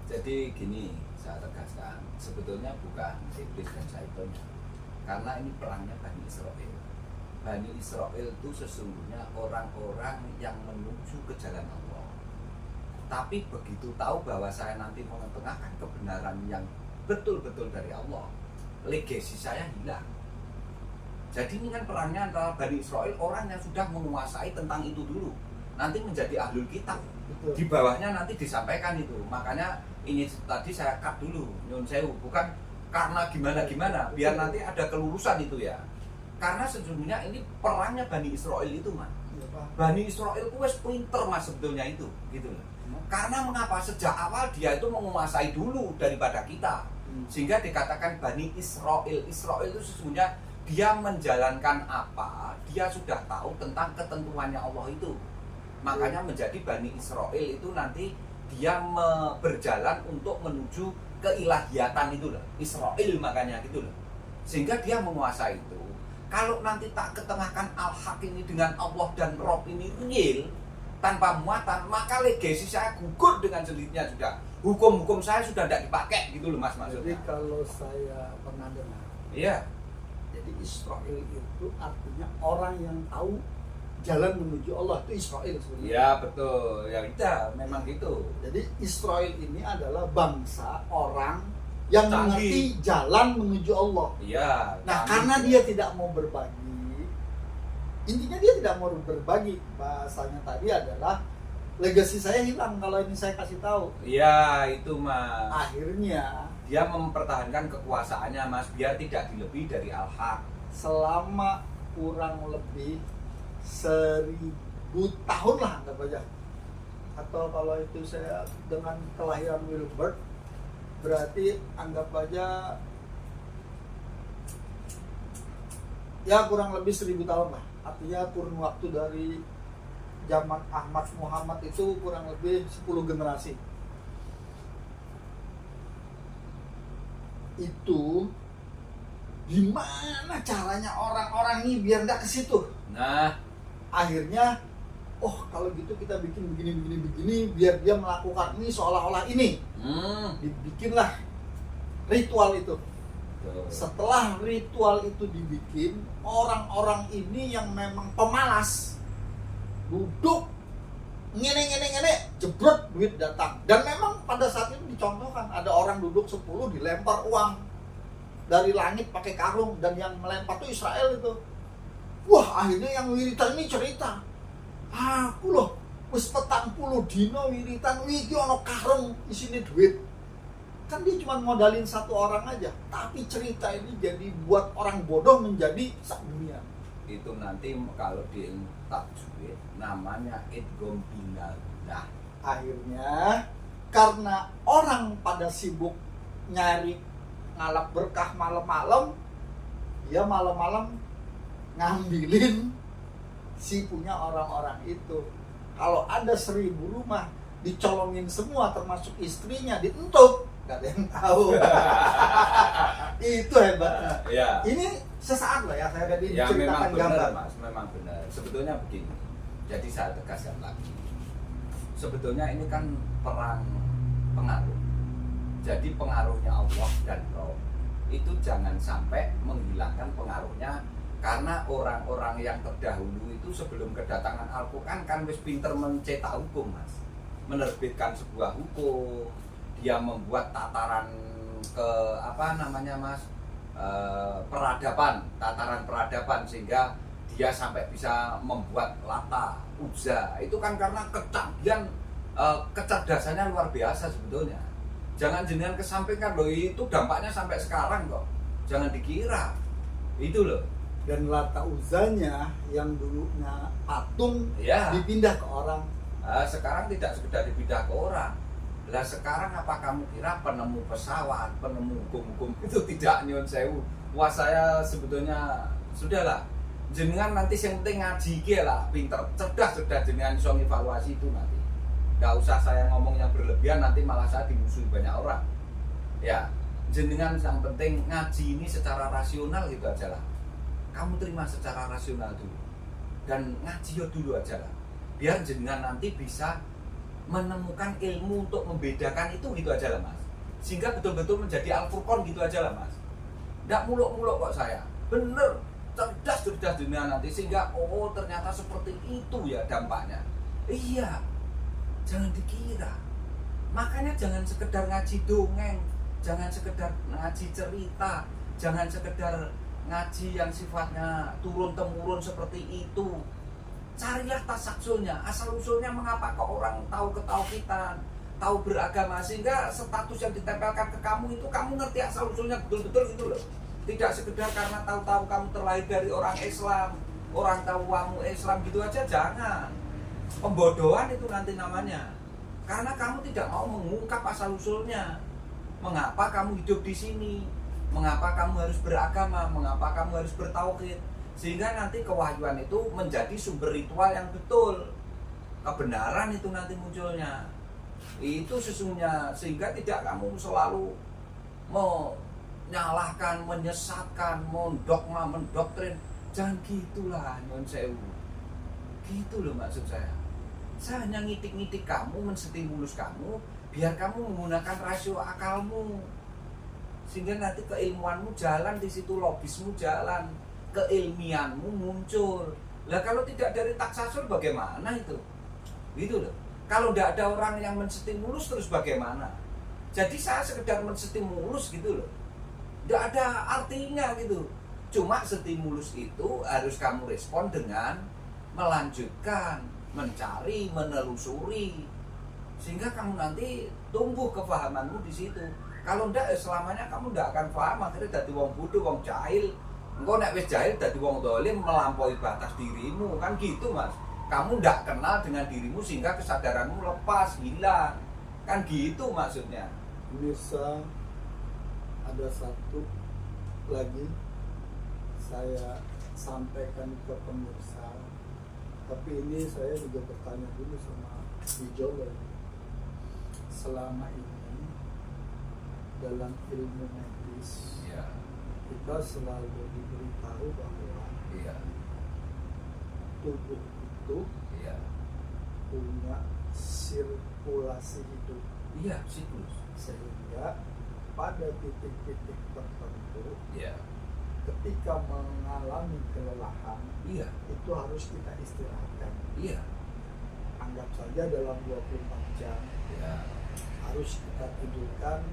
Jadi gini, saya tegaskan, sebetulnya bukan iblis dan syaitan, karena ini perangnya Bani Israel. Bani Israel itu sesungguhnya orang-orang yang menuju ke jalan Allah. Tapi begitu tahu bahwa saya nanti mengetengahkan kebenaran yang betul-betul dari Allah, legasi saya hilang. Jadi ini kan perangnya antara Bani Israel, orang yang sudah menguasai tentang itu dulu, nanti menjadi ahlul kitab. Betul. Di bawahnya nanti disampaikan itu. Makanya ini tadi saya cut dulu, nyun sewu, bukan karena gimana-gimana, biar nanti ada kelurusan itu ya. Karena sejujurnya ini perangnya Bani Israel itu, Mas. Iya, Pak. Bani Israel itu wes pinter, Mas, sebetulnya itu, gitu loh. Karena mengapa sejak awal dia itu menguasai dulu daripada kita, sehingga dikatakan Bani Israel. Israel itu sesungguhnya dia menjalankan apa, dia sudah tahu tentang ketentuannya Allah itu. Makanya menjadi Bani Israel itu nanti dia berjalan untuk menuju keilahiyatan itu loh, Israel makanya gitu loh. Sehingga dia menguasai itu. Kalau nanti tak ketengahkan al-haq ini dengan Allah dan Rob ini real tanpa muatan, maka legasi saya gugur dengan sendirinya sudah. Hukum-hukum saya sudah tidak dipakai gitu loh, Mas, Jadi maksudnya. kalau saya pernah dengar, Iya. jadi Israel itu artinya orang yang tahu jalan menuju Allah, itu Israel sebenarnya. Iya, betul. Ya iya, memang gitu. Jadi Israel ini adalah bangsa orang yang Canggih. mengerti jalan menuju Allah. Iya. Nah, kami karena juga. dia tidak mau berbagi, intinya dia tidak mau berbagi. Bahasanya tadi adalah legasi saya hilang kalau ini saya kasih tahu. Iya, itu, Mas. Akhirnya Dia mempertahankan kekuasaannya, Mas, biar tidak dilebihi dari al-haq. selama kurang lebih 1000 tahun lah anggap aja. Atau kalau itu saya dengan kelahiran Wilbert, berarti anggap aja ya kurang lebih 1000 tahun lah. Artinya kurun waktu dari zaman Ahmad Muhammad itu kurang lebih 10 generasi. Itu gimana caranya orang-orang ini biar nggak ke situ? Nah, Akhirnya, oh kalau gitu kita bikin begini biar dia melakukan ini seolah-olah ini. Dibikinlah ritual itu. Betul. Setelah ritual itu dibikin, orang-orang ini yang memang pemalas duduk ngene, jebrot, duit datang. Dan memang pada saat itu dicontohkan, ada orang duduk 10 dilempar uang dari langit pakai karung, dan yang melempar itu Israel itu. Wah, akhirnya yang wiritan ini cerita, aku loh wis 40 dino wiritan iki ono karung isine duit. Kan dia cuma modalin satu orang aja, tapi cerita ini jadi buat orang bodoh menjadi sak dunia. Itu nanti kalau di tajwid namanya idgham binal. Nah, Akhirnya karena orang pada sibuk nyari ngalap berkah malam-malam, dia malam-malam ngambilin si punya orang-orang itu. Kalau ada 1000 rumah dicolongin semua termasuk istrinya, dientuk, gak ada yang tahu. Itu hebatnya. ya. Ini sesaat lah ya, saya tadi Ya memang ceritakan benar gambar. Mas, memang benar. Sebetulnya begini. Jadi saya tegaskan lagi. Sebetulnya ini kan perang pengaruh. Jadi pengaruhnya Allah dan Roh itu jangan sampai menghilangkan pengaruhnya, karena orang-orang yang terdahulu itu sebelum kedatangan Al-Quran kan wis pinter mencetak hukum, Mas. Menerbitkan sebuah hukum, dia membuat tataran ke Mas, peradaban, tataran peradaban, sehingga dia sampai bisa membuat Lata, Uzza. Itu kan karena kecanggihan, kecerdasannya luar biasa sebetulnya. Jangan jenengan kesampingkan loh, itu dampaknya sampai sekarang kok. Jangan dikira. Itu loh. Dan Lata Uzzanya yang dulunya patung Ya. dipindah ke orang. Sekarang tidak sekedar dipindah ke orang. Lah sekarang apa kamu kira penemu pesawat, penemu hukum-hukum itu tidak nyun sewu? Wah, saya sebetulnya sudahlah. Jenengan nanti yang penting ngaji ge lah, pinter, cerdas jenengan iso evaluasi itu nanti. Nggak usah saya ngomong yang berlebihan, nanti malah saya dimusuhi banyak orang. Ya, jenengan yang penting ngaji ini secara rasional gitu aja lah. Kamu terima secara rasional dulu, dan ngaji dulu aja lah. Biar jenengan nanti bisa menemukan ilmu untuk membedakan itu gitu aja lah, Mas. Sehingga betul-betul menjadi Al-Furqan gitu aja lah, Mas. Nggak muluk-muluk kok saya. Bener, cerdas jenengan nanti, sehingga oh ternyata seperti itu ya dampaknya. Iya, jangan dikira. Makanya jangan sekedar ngaji dongeng, jangan sekedar ngaji cerita, jangan sekedar ngaji yang sifatnya turun-temurun seperti itu. Carilah tasaksulnya, asal-usulnya mengapa kok orang tahu ketauhidan, tahu beragama, sehingga status yang ditempelkan ke kamu itu kamu ngerti asal-usulnya betul-betul gitu loh. Tidak sekedar karena tahu-tahu kamu terlahir dari orang Islam, orang tahumu Islam gitu aja, jangan. Pembodohan itu nanti namanya. Karena kamu tidak mau mengungkap asal-usulnya. Mengapa kamu hidup di sini? Mengapa kamu harus beragama? Mengapa kamu harus bertauhid? Sehingga nanti kewahyuan itu menjadi sumber ritual yang betul. Kebenaran itu nanti munculnya. Itu sesungguhnya, sehingga tidak kamu selalu menyalahkan, menyesatkan, mendogma, mendoktrin. Jangan gitulah, nyun sewu. Gitu loh maksud saya. Saya hanya ngitik-ngitik kamu, menstimulus kamu, biar kamu menggunakan rasio akalmu. Sehingga nanti keilmuanmu jalan, di situ logismu jalan, keilmianmu muncul. Lah kalau tidak dari taksasul bagaimana itu? Gitu loh. Kalau tidak ada orang yang menstimulus terus bagaimana? Jadi saya sekedar menstimulus gitu loh. Tidak ada artinya gitu. Cuma stimulus itu harus kamu respon dengan melanjutkan, mencari, menelusuri, sehingga kamu nanti tumbuh kefahamanmu di situ. Kalau ndak selamanya kamu ndak akan paham, akhirnya jadi wong bodoh, wong jahil. Engkau nek wis jahil jadi wong dolim, melampaui batas dirimu, kan gitu Mas. Kamu ndak kenal dengan dirimu sehingga kesadaranmu lepas, hilang. Kan gitu maksudnya. Bisa ada satu lagi saya sampaikan ke pemirsa, tapi ini saya juga bertanya dulu sama Bijolo. Selama ini dalam ilmu medis Iya. kita selalu diberitahu bahwa Iya. tubuh itu Iya. punya sirkulasi hidup, Iya, siklus. sehingga pada titik-titik tertentu Iya. ketika mengalami kelelahan Iya. itu harus kita istirahatkan. Iya. Anggap saja dalam 24 jam Iya. harus kita tidurkan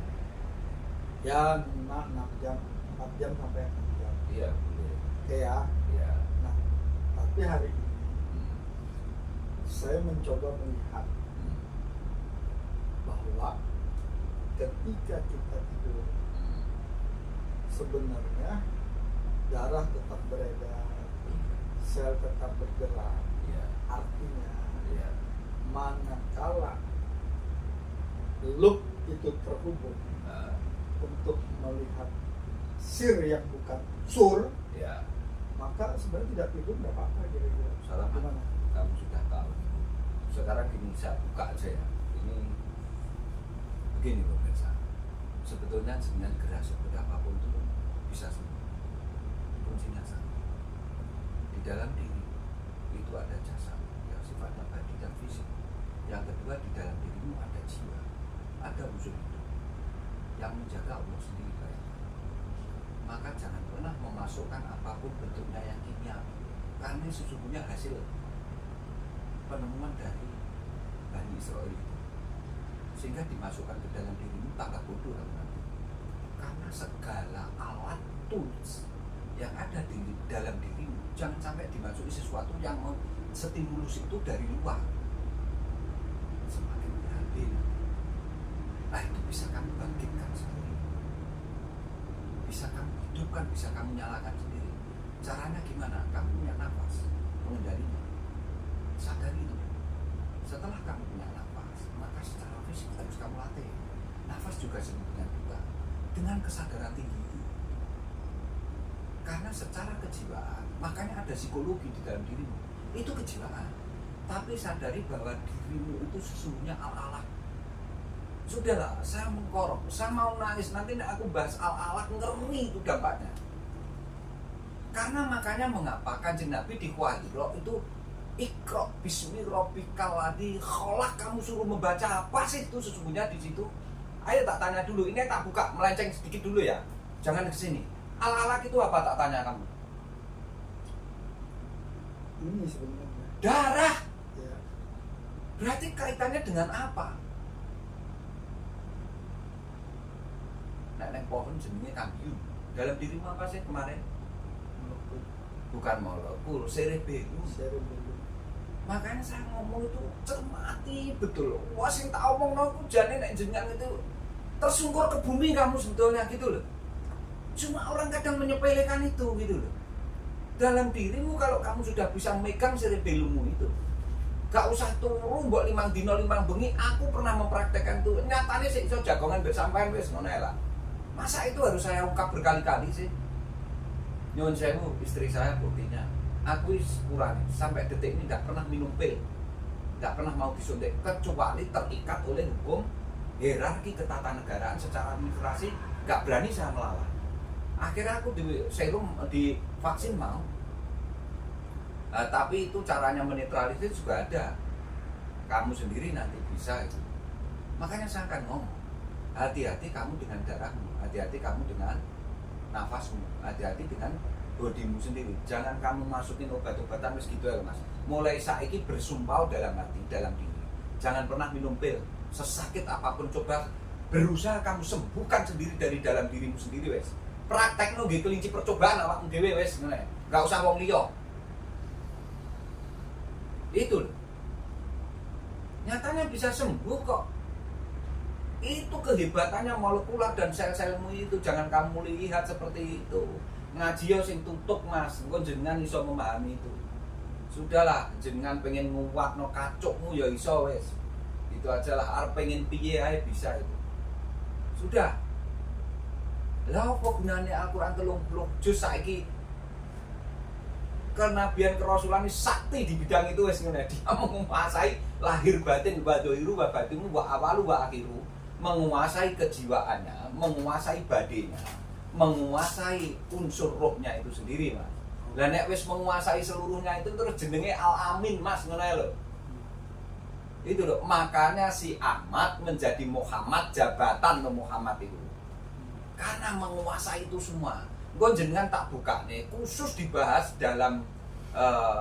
ya minimal 6 jam, 4 jam sampai 6 jam. Iya, boleh. Oke ya. Iya. Nah, tapi hari ini Hmm. saya mencoba melihat Hmm. bahwa ketika kita tidur Hmm. sebenarnya darah tetap beredar, sel tetap bergerak. Iya. Artinya Iya. manakala loop itu terhubung Ah, untuk melihat sir yang bukan sur, iya. maka sebenarnya tidak tidur tidak apa-apa kira-kira. Salah Gimana? kamu sudah tahu. Sekarang gini, saya buka aja ya. Ini begini pemirsa. Sebetulnya dengan gerak seberapapun itu bisa sembuh. Kuncinya satu. Di dalam diri itu ada jasad yang sifatnya badan dan fisik. Yang kedua, di dalam dirimu ada jiwa, ada unsur hidup yang menjaga Allah sendiri baik. Maka jangan pernah memasukkan apapun bentuknya yang kimia, karena sesungguhnya hasil penemuan dari Bani Israel itu, sehingga dimasukkan ke dalam dirimu tambah bodoh kamu nanti. Karena segala alat tools yang ada di dalam dirimu jangan sampai dimasuki sesuatu yang stimulus itu dari luar, semakin berhenti. Nah, itu bisa kamu bangkitkan sendiri, bisa kamu hidupkan, bisa kamu nyalakan sendiri. Caranya gimana? Kamu punya nafas mengendalinya, sadari itu. Setelah kamu punya nafas, maka secara fisik harus kamu latih. Nafas juga sebetulnya juga dengan kesadaran tinggi. Karena secara kejiwaan, makanya ada psikologi di dalam dirimu. Itu kejiwaan. Tapi sadari bahwa dirimu itu sesungguhnya al-alaq. Sudahlah, saya mengkorok, saya mau nangis, nanti aku bahas al-alaq, ngeri itu dampaknya. Karena makanya mengapa Kanjeng Nabi di Khwairah itu Iqra bismi rabbikal ladzi khalaq, kamu suruh membaca apa sih itu sesungguhnya di situ? Ayo tak tanya dulu, ini tak buka, melenceng sedikit dulu ya. Jangan ke sini. Al-alaq itu apa tak tanya kamu? Ini sebenarnya. Darah. Ya. Berarti kaitannya dengan apa? Nek pohon jenenge kambium. Dalam dirimu apa sih kemarin? Bukan molekul, cerebellum. Cerebellum. Makanya saya ngomong itu cermati betul. Wah, sing tak omong aku jane nek jenengan itu tersungkur ke bumi kamu sebetulnya gitu loh. Cuma orang kadang menyepelekan itu gitu loh. Dalam dirimu kalau kamu sudah bisa megang cerebellummu itu, gak usah turu mbok 5 dino 5 bengi. Aku pernah mempraktekkan itu. Nyatane sik iso jagongan mbek sampean wis ngono ae lah. Masa itu harus saya ungkap berkali-kali sih? Nyuwun sewu, istri saya buktinya. Aku kurang sampai detik ini tidak pernah minum pil, tidak pernah mau disuntik kecuali terikat oleh hukum hierarki ketatanegaraan secara administrasi, nggak berani saya melawan. Akhirnya aku di serum, di vaksin mau. Nah, tapi itu caranya menetralisir juga ada. Kamu sendiri nanti bisa itu. Makanya saya akan ngomong, hati-hati kamu dengan darahmu, hati-hati kamu dengan nafasmu, hati-hati dengan bodimu sendiri. Jangan kamu masukin obat-obatan wis gitu ya Mas. Mulai saiki bersumpah dalam hati, dalam diri. Jangan pernah minum pil. Sesakit apapun coba berusaha kamu sembuhkan sendiri dari dalam dirimu sendiri wes. Praktekno nggih kelinci percobaan awakmu dhewe wes ngene. Enggak usah wong liya. Itu loh. Nyatanya bisa sembuh kok. Itu kehebatannya molekular dan sel-selmu itu. Jangan kamu lihat seperti itu. Ngaji yo sing tutup Mas, engko jenengan iso memahami itu. Sudahlah, jenengan pengen nguwatno kacukmu ya iso wis. Itu aja lah, arep pengen piye ae bisa itu. Sudah. Lah apa gunane Al-Qur'an 30 juz saiki? Kenabian kerasulan ini sakti di bidang itu wis ngene. Dia menguasai lahir batin wa dhahiru wa batinu wa awalu wa akhiru. Menguasai kejiwaannya, menguasai badannya, menguasai unsur rohnya itu sendiri Mas. Lah nek wis menguasai seluruhnya itu terus jenenge Al-Amin Mas ngene lho. Itu loh, makanya si Ahmad menjadi Muhammad, jabatan ke Muhammad itu. karena menguasai itu semua. Gue jenengan tak buka nih, khusus dibahas dalam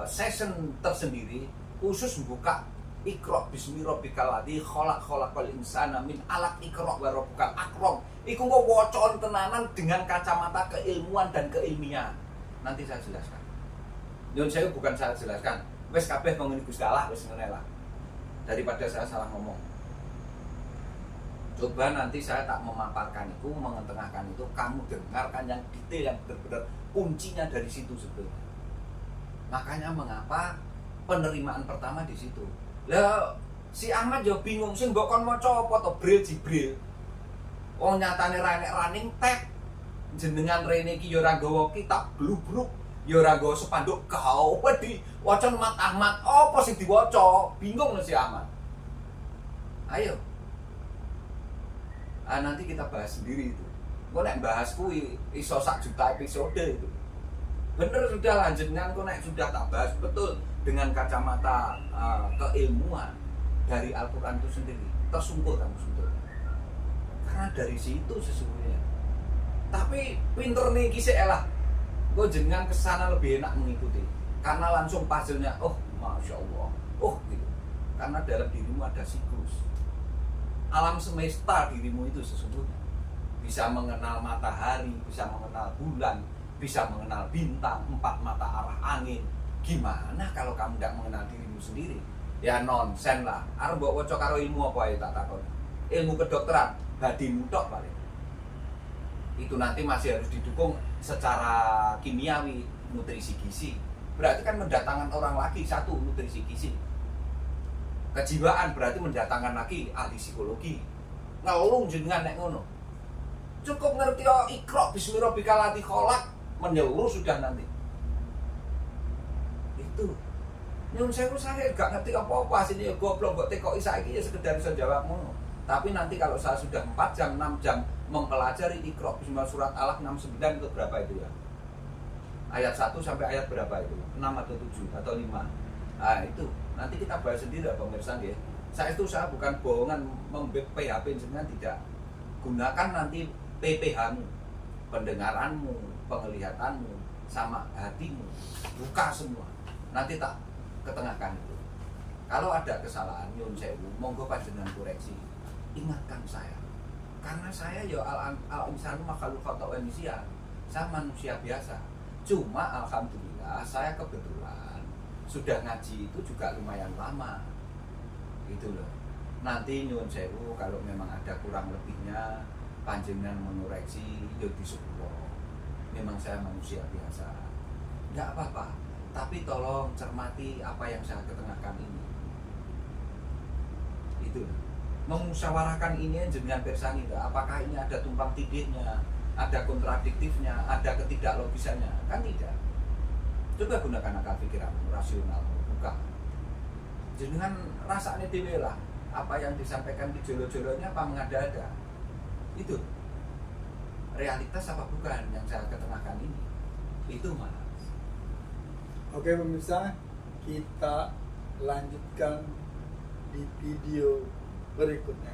session tersendiri, khusus buka Iqra bismi rabbikal ladzi khalaqal insana min alaq Iqra wa rabbukal akram. Iku kok wocon tenanan dengan kacamata keilmuan dan keilmian. Nanti saya jelaskan. Nyun saya bukan saya jelaskan. Wes kabeh ngene Gusti Allah wis ngene lah. Daripada saya salah ngomong. Coba nanti saya tak memaparkan itu, mengetengahkan itu, kamu dengarkan yang detail, yang benar-benar kuncinya dari situ sebetulnya. Makanya mengapa penerimaan pertama di situ. Lah si Ahmad yo bingung sing mbok kon maca apa to Bril Jibril. Wong nyatane ra nek running tab jenengan rene iki yo ora nggawa kitab blubruk, yo ora nggawa spanduk kau wedi waca Mat Ahmad apa sing diwaca? Bingung si Ahmad. Ayo. Nanti kita bahas sendiri itu. Gue nek bahas kuwi iso 1 juta episode itu. Bener sudah lanjutkan gue nek sudah tak bahas betul dengan kacamata keilmuan dari Al-Quran itu sendiri. Tersungkur kamu sebetulnya. Karena dari situ sesungguhnya. Tapi pinter nih kisah lah. Gue jenengan kesana lebih enak mengikuti. Karena langsung puzzle-nya, oh Masya Allah, oh gitu. Karena dalam dirimu ada siklus. Alam semesta dirimu itu sesungguhnya bisa mengenal matahari, bisa mengenal bulan, bisa mengenal bintang, 4 mata arah angin. Gimana kalau kamu tidak mengenal dirimu sendiri? Ya nonsen lah. Arep mbok waca karo ilmu apa ya tak takon. Ilmu kedokteran, badimu tok paling. Itu nanti masih harus didukung secara kimiawi, nutrisi gizi. Berarti kan mendatangkan orang lagi satu nutrisi gizi. Kejiwaan berarti mendatangkan lagi ahli psikologi. Ngelung jenengan nek ngono. Cukup ngerti Iqra bismi rabbikal ladzi khalaq, menyeluruh sudah nanti. Itu. Nyun sewu saya gak ngerti apa-apa sini ya goblok kok tekoki saiki ya sekedar iso jawab ngono. Tapi nanti kalau saya sudah 4 jam, 6 jam mempelajari Iqra bismi surat Alaq 69 itu berapa itu ya? Ayat 1 sampai ayat berapa itu? 6 atau 7 atau 5. Nah itu nanti kita bahas sendiri ya pemirsa ya. Saya bukan bohongan PHP jenengan tidak. Gunakan nanti PPH-mu, pendengaranmu, penglihatanmu, sama hatimu. Buka semua. Nanti tak ketengahkan itu. Kalau ada kesalahan nyun sewu, monggo panjenengan koreksi. Ingatkan saya. Karena saya ya al-insanu makhluk khata'un nisyan. Saya manusia biasa. Cuma alhamdulillah saya kebetulan sudah ngaji itu juga lumayan lama gitu loh. Nanti nyuwun sewu kalau memang ada kurang lebihnya panjenengan mengoreksi yo disepuro. Memang saya manusia biasa, nggak apa-apa, tapi tolong cermati apa yang saya ketengahkan ini itu loh. Memusyawarahkan ini jenengan persani enggak, apakah ini ada tumpang tindihnya, ada kontradiktifnya, ada ketidaklogisannya, kan tidak. Coba gunakan akal pikiranmu, rasional, buka. Jenengan rasanya dhewe lah, apa yang disampaikan di jolo-jolonya apa mengada-ada. Itu realitas apa bukan yang saya ketengahkan ini. Itu Mas. Oke pemirsa, kita lanjutkan di video berikutnya.